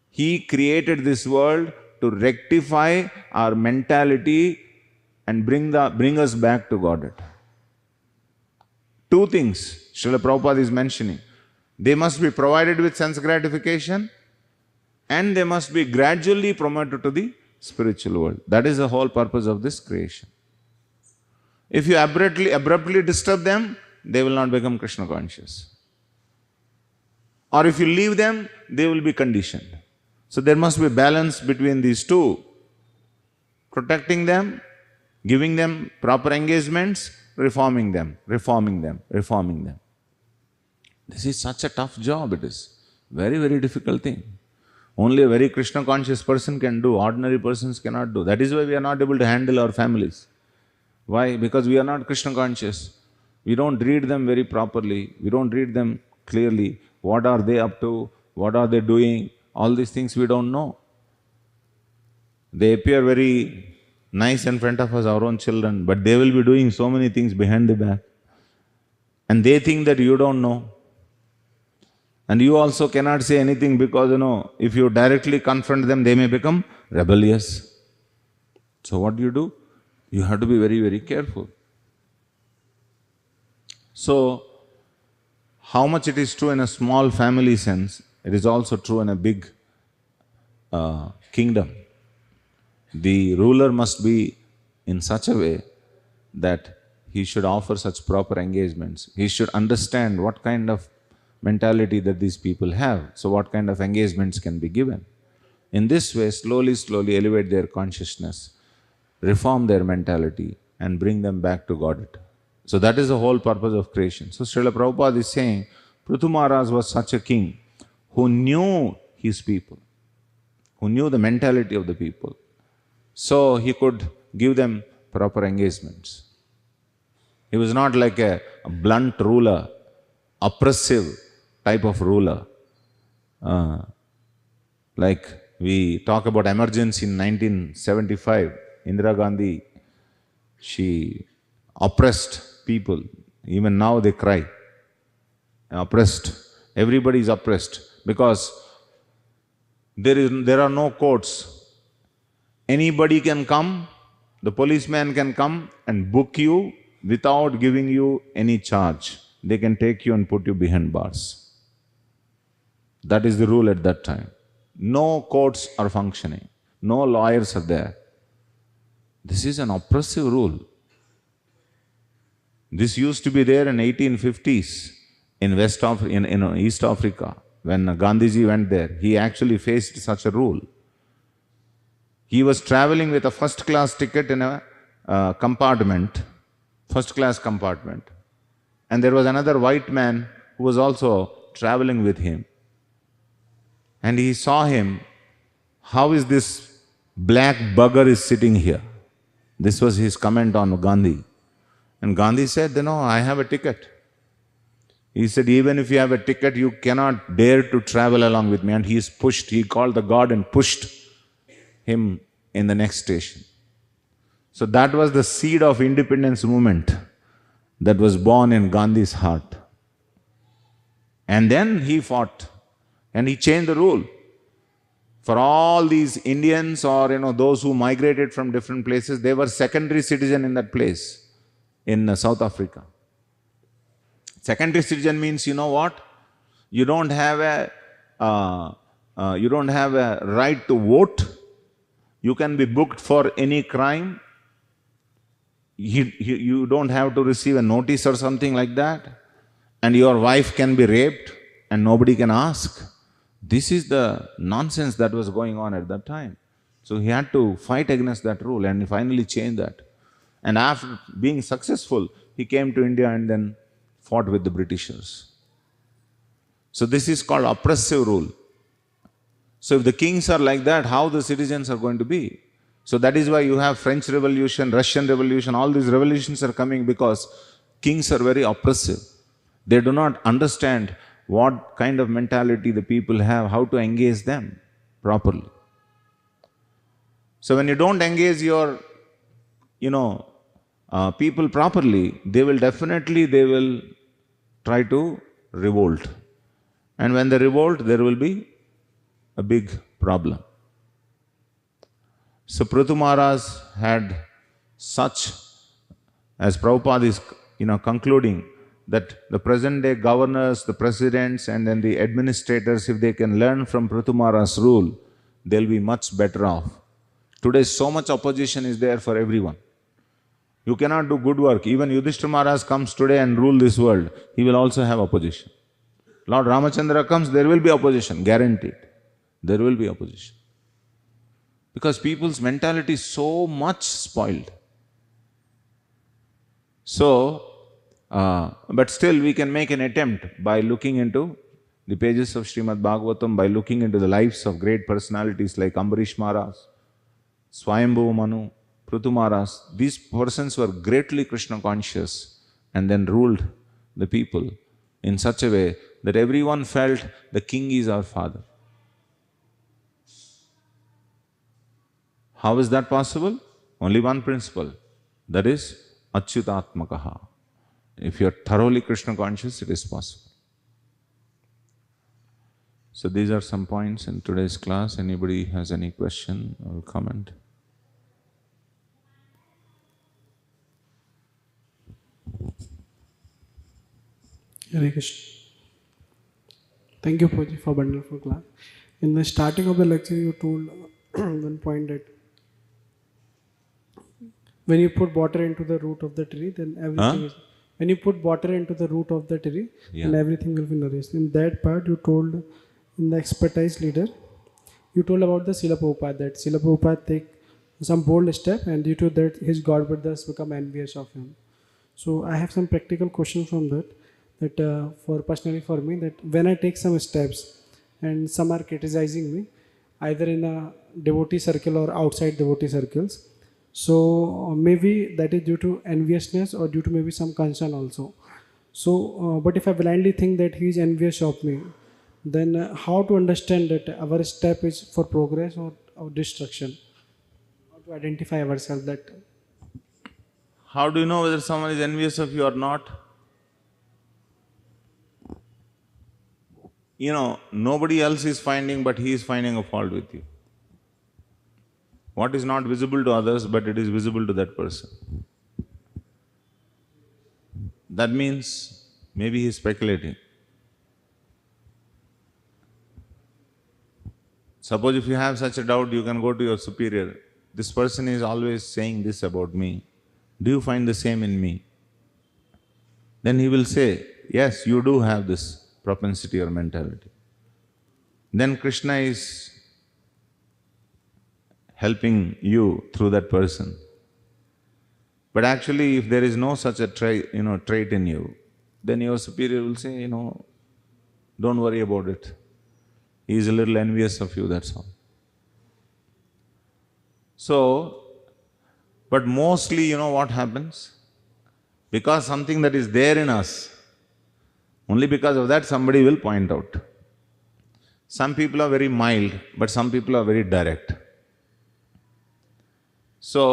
He created this world to rectify our mentality and bring us back to Godhead. Two things Srila Prabhupada is mentioning. They must be provided with sense gratification, and they must be gradually promoted to the spiritual world. That is the whole purpose of this creation. If you abruptly disturb them, they will not become Krishna conscious. Or if you leave them, they will be conditioned. So there must be balance between these two. Protecting them, giving them proper engagements, reforming them. This is such a tough job, it is. Very, very difficult thing. Only a very Krishna conscious person can do, ordinary persons cannot do. That is why we are not able to handle our families. Why? Because we are not Krishna conscious. We don't read them very properly. We don't read them clearly. What are they up to? What are they doing? All these things we don't know. They appear very nice in front of us, our own children, but they will be doing so many things behind the back. And they think that you don't know. And you also cannot say anything because, if you directly confront them, they may become rebellious. So what do? You have to be very, very careful. So, how much it is true in a small family sense, it is also true in a big kingdom. The ruler must be in such a way that he should offer such proper engagements. He should understand what kind of mentality that these people have. So what kind of engagements can be given. In this way, slowly elevate their consciousness, reform their mentality, and bring them back to Godhead. So that is the whole purpose of creation. So Srila Prabhupada is saying, Prithu Maharaj was such a king who knew his people, who knew the mentality of the people. So he could give them proper engagements. He was not like a blunt ruler, oppressive type of ruler. Like we talk about emergency in 1975, Indira Gandhi, she oppressed people. Even now they cry. Oppressed. Everybody is oppressed because there are no courts. Anybody can come The policeman can come and book you without giving you any charge. They can take you and put you behind bars. That is the rule at that time. No courts are functioning. No lawyers are there. This is an oppressive rule. This used to be there in 1850s in East Africa. When Gandhiji went there, he actually faced such a rule. He was traveling with a first-class ticket in a compartment, first-class compartment. And there was another white man who was also traveling with him. And he saw him, how is this black bugger is sitting here? This was his comment on Gandhi. And Gandhi said, no, I have a ticket. He said, even if you have a ticket, you cannot dare to travel along with me. And he called the guard and pushed him in the next station. So that was the seed of independence movement that was born in Gandhi's heart. And then he fought and he changed the rule. For all these Indians or those who migrated from different places, they were secondary citizen in that place in South Africa. Secondary citizen means, you know what? You don't have a right to vote. You can be booked for any crime. You don't have to receive a notice or something like that. And your wife can be raped and nobody can ask. This is the nonsense that was going on at that time. So he had to fight against that rule and he finally changed that. And after being successful, he came to India and then fought with the Britishers. So this is called oppressive rule. So if the kings are like that, how the citizens are going to be? So that is why you have French Revolution, Russian Revolution, all these revolutions are coming because kings are very oppressive. They do not understand what kind of mentality the people have, how to engage them properly. So when you don't engage your, people properly, they will try to revolt. And when they revolt, there will be a big problem. So Prithu Maharaj had such, as Prabhupada is concluding, that the present day governors, the presidents and then the administrators, if they can learn from Prithu Maharaj's rule, they'll be much better off. Today so much opposition is there for everyone. You cannot do good work. Even Yudhishthira Maharaj comes today and rule this world, he will also have opposition. Lord Ramachandra comes, there will be opposition, guaranteed. There will be opposition. Because people's mentality is so much spoiled. So, but still we can make an attempt by looking into the pages of Srimad Bhagavatam, by looking into the lives of great personalities like Ambarish Maharaj, Swayambhu Manu, Prithu Maharaj. These persons were greatly Krishna conscious and then ruled the people in such a way that everyone felt the king is our father. How is that possible? Only one principle, that is Achyutatmakaha. If you are thoroughly Krishna conscious, it is possible. So these are some points in today's class. Anybody has any question or comment? Hare Krishna. Thank you, Puji, for wonderful class. In the starting of the lecture, you told one point that when you put water into the root of the tree, then everything is... When you put water into the root of the tree, then everything will be nourished. In that part, you told, in the expertise leader, you told about the Srila Prabhupada, that Srila Prabhupada take some bold step and due to that, his God brothers become envious of him. So I have some practical questions from that. For personally for me, that when I take some steps and some are criticizing me, either in a devotee circle or outside devotee circles, so maybe that is due to enviousness or due to maybe some concern also. So, but if I blindly think that he is envious of me, then how to understand that our step is for progress or destruction? How to identify ourselves that? How do you know whether someone is envious of you or not? Nobody else is finding, but he is finding a fault with you. What is not visible to others, but it is visible to that person. That means maybe he is speculating. Suppose if you have such a doubt, you can go to your superior. This person is always saying this about me. Do you find the same in me? Then he will say, yes, you do have this propensity or mentality. Then Krishna is helping you through that person. But actually, if there is no such a trait in you, then your superior will say, don't worry about it. He is a little envious of you, that's all. So, but mostly, what happens? Because something that is there in us, only because of that somebody will point out. Some people are very mild, but some people are very direct. So,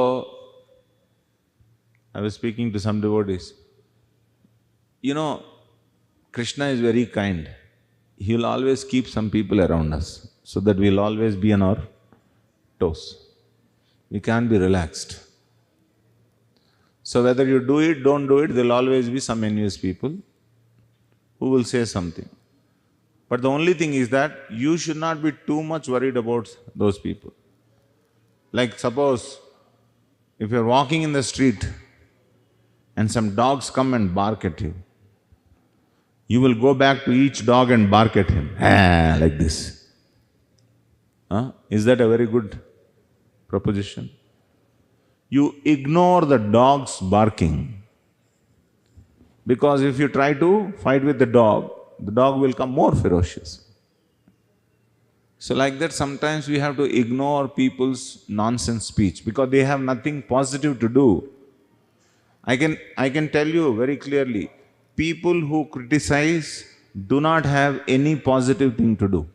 I was speaking to some devotees. Krishna is very kind. He will always keep some people around us so that we will always be on our toes. We can't be relaxed. So whether you do it, don't do it, there will always be some envious people who will say something. But the only thing is that you should not be too much worried about those people. Like suppose, if you're walking in the street and some dogs come and bark at you, you will go back to each dog and bark at him, like this. Is that a very good proposition? You ignore the dog's barking. Because if you try to fight with the dog will come more ferocious. So like that, sometimes we have to ignore people's nonsense speech because they have nothing positive to do. I can tell you very clearly, people who criticize do not have any positive thing to do.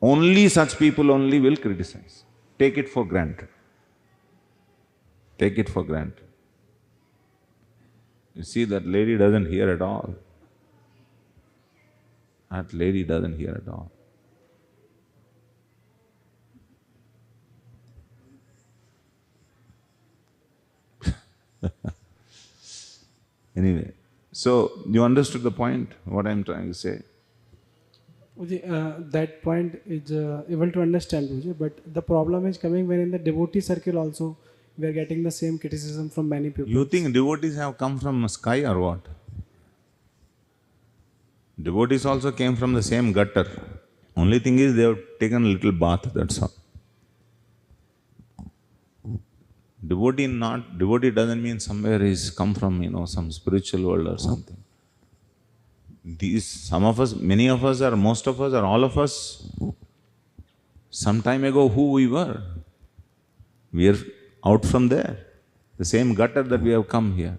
Only such people only will criticize. Take it for granted. Take it for granted. You see, that lady doesn't hear at all. That lady doesn't hear at all. Anyway, so you understood the point, what I'm trying to say? That point is able to understand, Guruji, but the problem is coming when in the devotee circle also we are getting the same criticism from many people. You think devotees have come from sky or what? Devotees also came from the same gutter. Only thing is they have taken a little bath, that's all. Devotee doesn't mean somewhere he's come from, some spiritual world or something. Many of us or most of us or all of us, some time ago who we were. We are out from there, the same gutter that we have come here.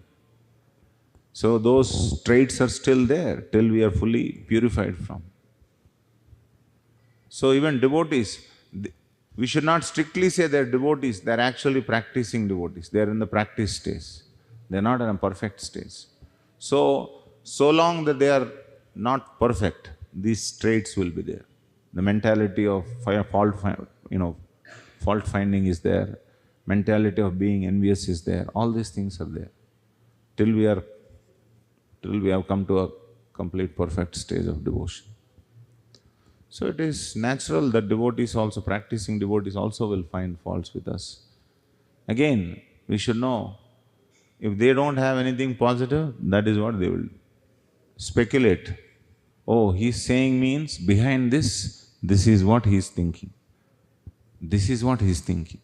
So those traits are still there till we are fully purified from. So even devotees, we should not strictly say they're devotees, they're actually practicing devotees. They're in the practice stage. They're not in a perfect stage. So long that they are not perfect, these traits will be there. The mentality of fault finding is there. Mentality of being envious is there. All these things are there. Till we have come to a complete perfect stage of devotion. So it is natural that practicing devotees also will find faults with us. Again, we should know, if they don't have anything positive, that is what they will speculate. Oh, he's saying means behind this is what he's thinking. This is what he's thinking.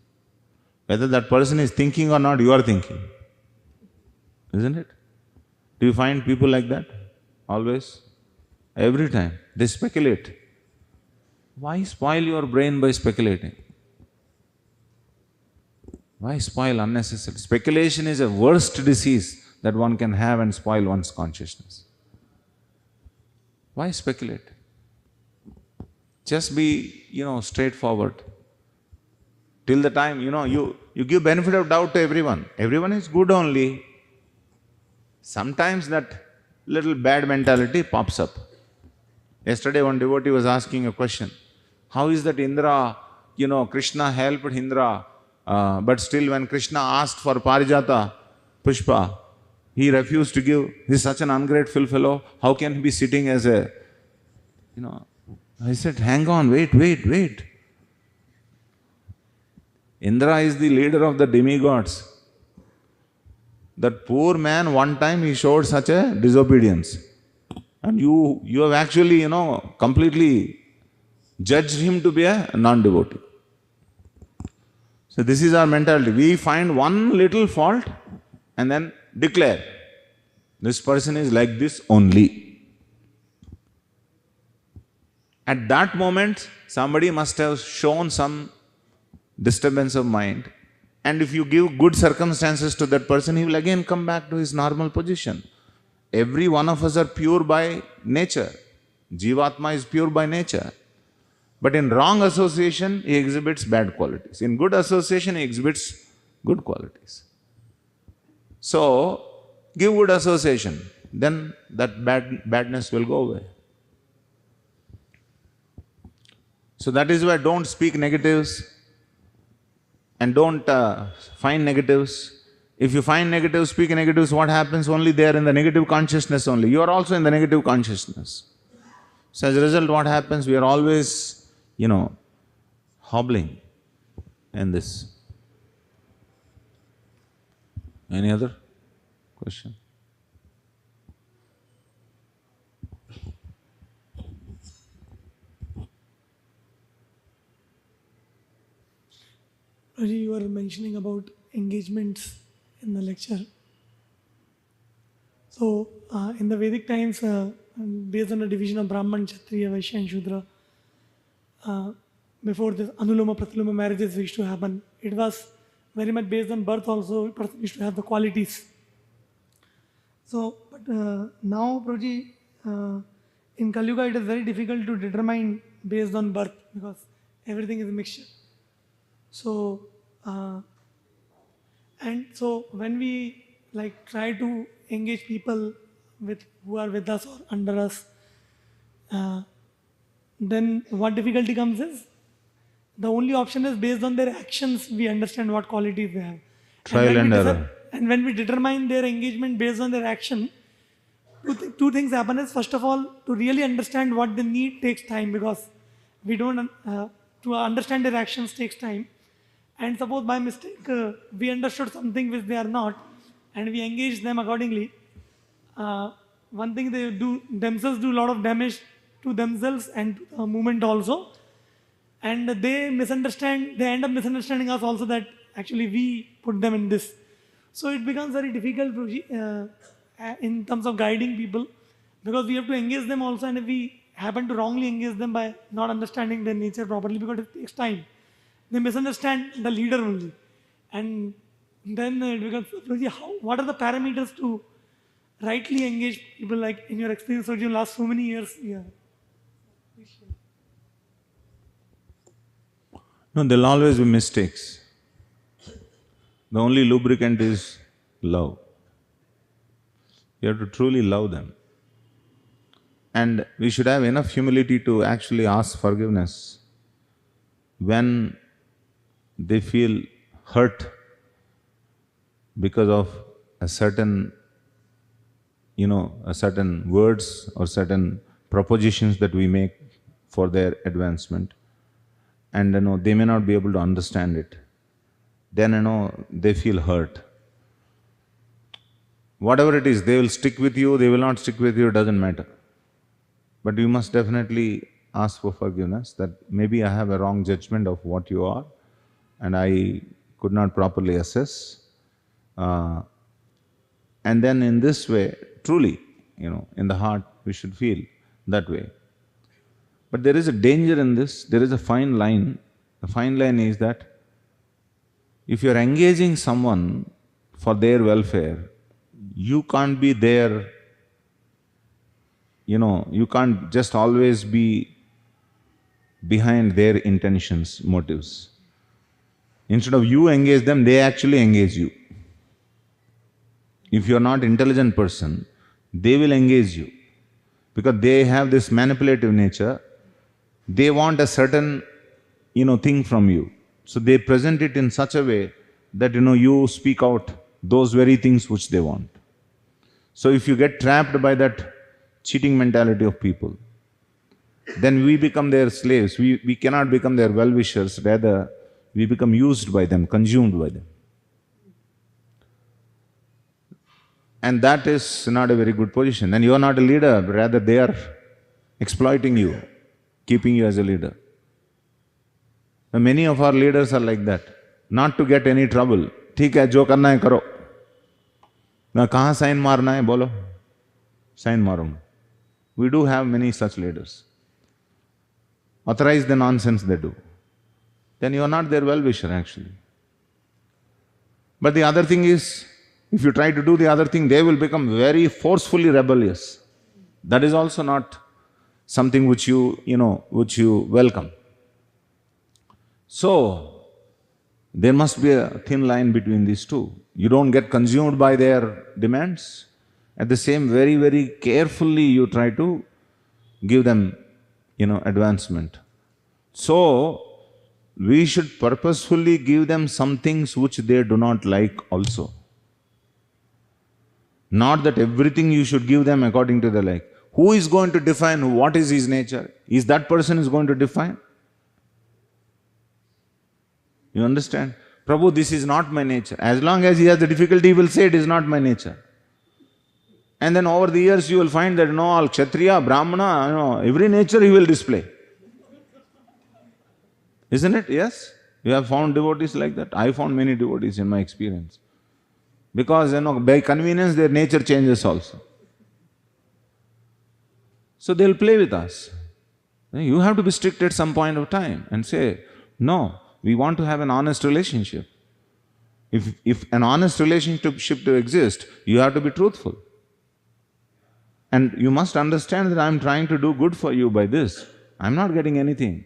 Whether that person is thinking or not, you are thinking. Isn't it? Do you find people like that? Always? Every time. They speculate. Why spoil your brain by speculating? Why spoil unnecessarily? Speculation is a worst disease that one can have and spoil one's consciousness. Why speculate? Just be, straightforward. Till the time, you give benefit of doubt to everyone. Everyone is good only. Sometimes that little bad mentality pops up. Yesterday one devotee was asking a question. How is that Indra, Krishna helped Indra But still when Krishna asked for Parijata, Pushpa, he refused to give. He's such an ungrateful fellow. How can he be sitting as a, I said, hang on, wait. Indra is the leader of the demigods. That poor man, one time he showed such a disobedience. And you have actually, completely judged him to be a non-devotee. So this is our mentality. We find one little fault and then declare, this person is like this only. At that moment, somebody must have shown some disturbance of mind. And if you give good circumstances to that person, he will again come back to his normal position. Every one of us are pure by nature. Jivatma is pure by nature. But in wrong association, he exhibits bad qualities. In good association, he exhibits good qualities. So, give good association, then that badness will go away. So that is why don't speak negatives and don't find negatives. If you find negatives, speak negatives, what happens? Only they are in the negative consciousness only. You are also in the negative consciousness. So as a result, what happens? We are always, hobbling in this. Any other question? You were mentioning about engagements in the lecture. So, in the Vedic times, based on the division of Brahman, Kshatriya, Vaishya and Shudra, before this Anuloma Pratuloma marriages used to happen, it was very much based on birth also, a person used to have the qualities. So, but now, Prabhuji, in Kali Yuga, it is very difficult to determine based on birth because everything is a mixture. So, and so when we try to engage people who are with us or under us, then what difficulty comes is the only option is based on their actions. We understand what qualities they have. Trial and error. And when we determine their engagement based on their action, two things happen is, first of all, to really understand what they need takes time because we don't, to understand their actions takes time. And suppose by mistake we understood something which they are not and we engage them accordingly, one thing they do, themselves do a lot of damage to themselves and to the movement also. And they misunderstand, they end up misunderstanding us also that actually we put them in this. So it becomes very difficult in terms of guiding people because we have to engage them also, and if we happen to wrongly engage them by not understanding their nature properly because it takes time, they misunderstand the leader only. And then it becomes, what are the parameters to rightly engage people, like in your experience of you last so many years here? No, there will always be mistakes. The only lubricant is love. You have to truly love them. And we should have enough humility to actually ask forgiveness when they feel hurt because of a certain, certain words or certain propositions that we make for their advancement. And they may not be able to understand it. Then they feel hurt. Whatever it is, they will stick with you, they will not stick with you, it doesn't matter. But you must definitely ask for forgiveness that maybe I have a wrong judgment of what you are and I could not properly assess. And then in this way, truly, in the heart, we should feel that way. But there is a danger in this, there is a fine line. The fine line is that if you are engaging someone for their welfare, you can't be there, you can't just always be behind their intentions, motives. Instead of you engage them, they actually engage you. If you are not an intelligent person, they will engage you because they have this manipulative nature. They want a certain, thing from you. So they present it in such a way that you speak out those very things which they want. So if you get trapped by that cheating mentality of people, then we become their slaves. We cannot become their well-wishers, rather we become used by them, consumed by them. And that is not a very good position. And you are not a leader, rather they are exploiting you, keeping you as a leader. And many of our leaders are like that, not to get any trouble. ठीक है, जो करना है करो. ना कहाँ sign मारना है बोलो, साइन मारूंगा. We do have many such leaders. Authorize the nonsense they do. Then you are not their well-wisher actually. But the other thing is, if you try to do the other thing, they will become very forcefully rebellious. That is also not something which which you welcome. So, there must be a thin line between these two. You don't get consumed by their demands. At the same, very, very carefully you try to give them, advancement. So, we should purposefully give them some things which they do not like also. Not that everything you should give them according to their like. Who is going to define what is his nature? Is that person is going to define? You understand? Prabhu, this is not my nature. As long as he has the difficulty, he will say it is not my nature. And then over the years you will find that all Kshatriya, Brahmana, every nature he will display. Isn't it? Yes? You have found devotees like that. I found many devotees in my experience. Because, by convenience their nature changes also. So they'll play with us. You have to be strict at some point of time and say, no, we want to have an honest relationship. If an honest relationship to exist, you have to be truthful. And you must understand that I am trying to do good for you by this. I am not getting anything.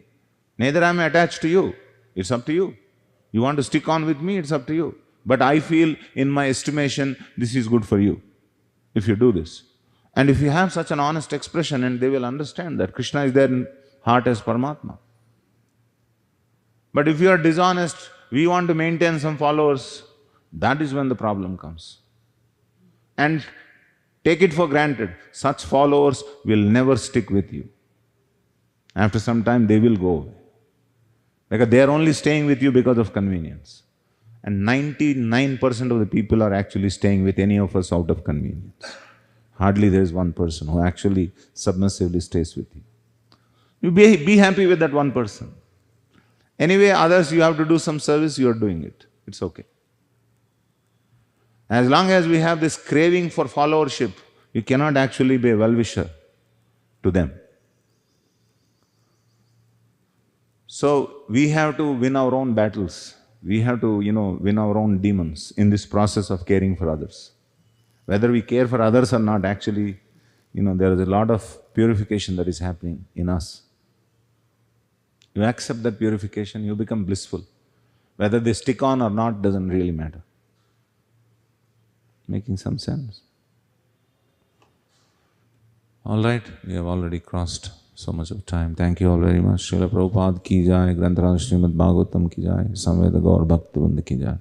Neither am I attached to you. It's up to you. You want to stick on with me, it's up to you. But I feel, in my estimation, this is good for you, if you do this. And if you have such an honest expression, and they will understand that Krishna is there in heart as Paramatma. But if you are dishonest, we want to maintain some followers, that is when the problem comes. And take it for granted, such followers will never stick with you. After some time, they will go away. Because they are only staying with you because of convenience. And 99% of the people are actually staying with any of us out of convenience. Hardly there is one person who actually submissively stays with you. You be happy with that one person. Anyway, others you have to do some service, you are doing it. It's okay. As long as we have this craving for followership, you cannot actually be a well-wisher to them. So, we have to win our own battles. We have to, win our own demons in this process of caring for others. Whether we care for others or not, actually, there is a lot of purification that is happening in us. You accept that purification, you become blissful. Whether they stick on or not doesn't really matter. Making some sense? All right, we have already crossed so much of time. Thank you all very much. Srila Prabhupada ki jai, Granthara Srimad Bhagavatam ki jai, Samveda Gaur Bhaktivinoda ki jai.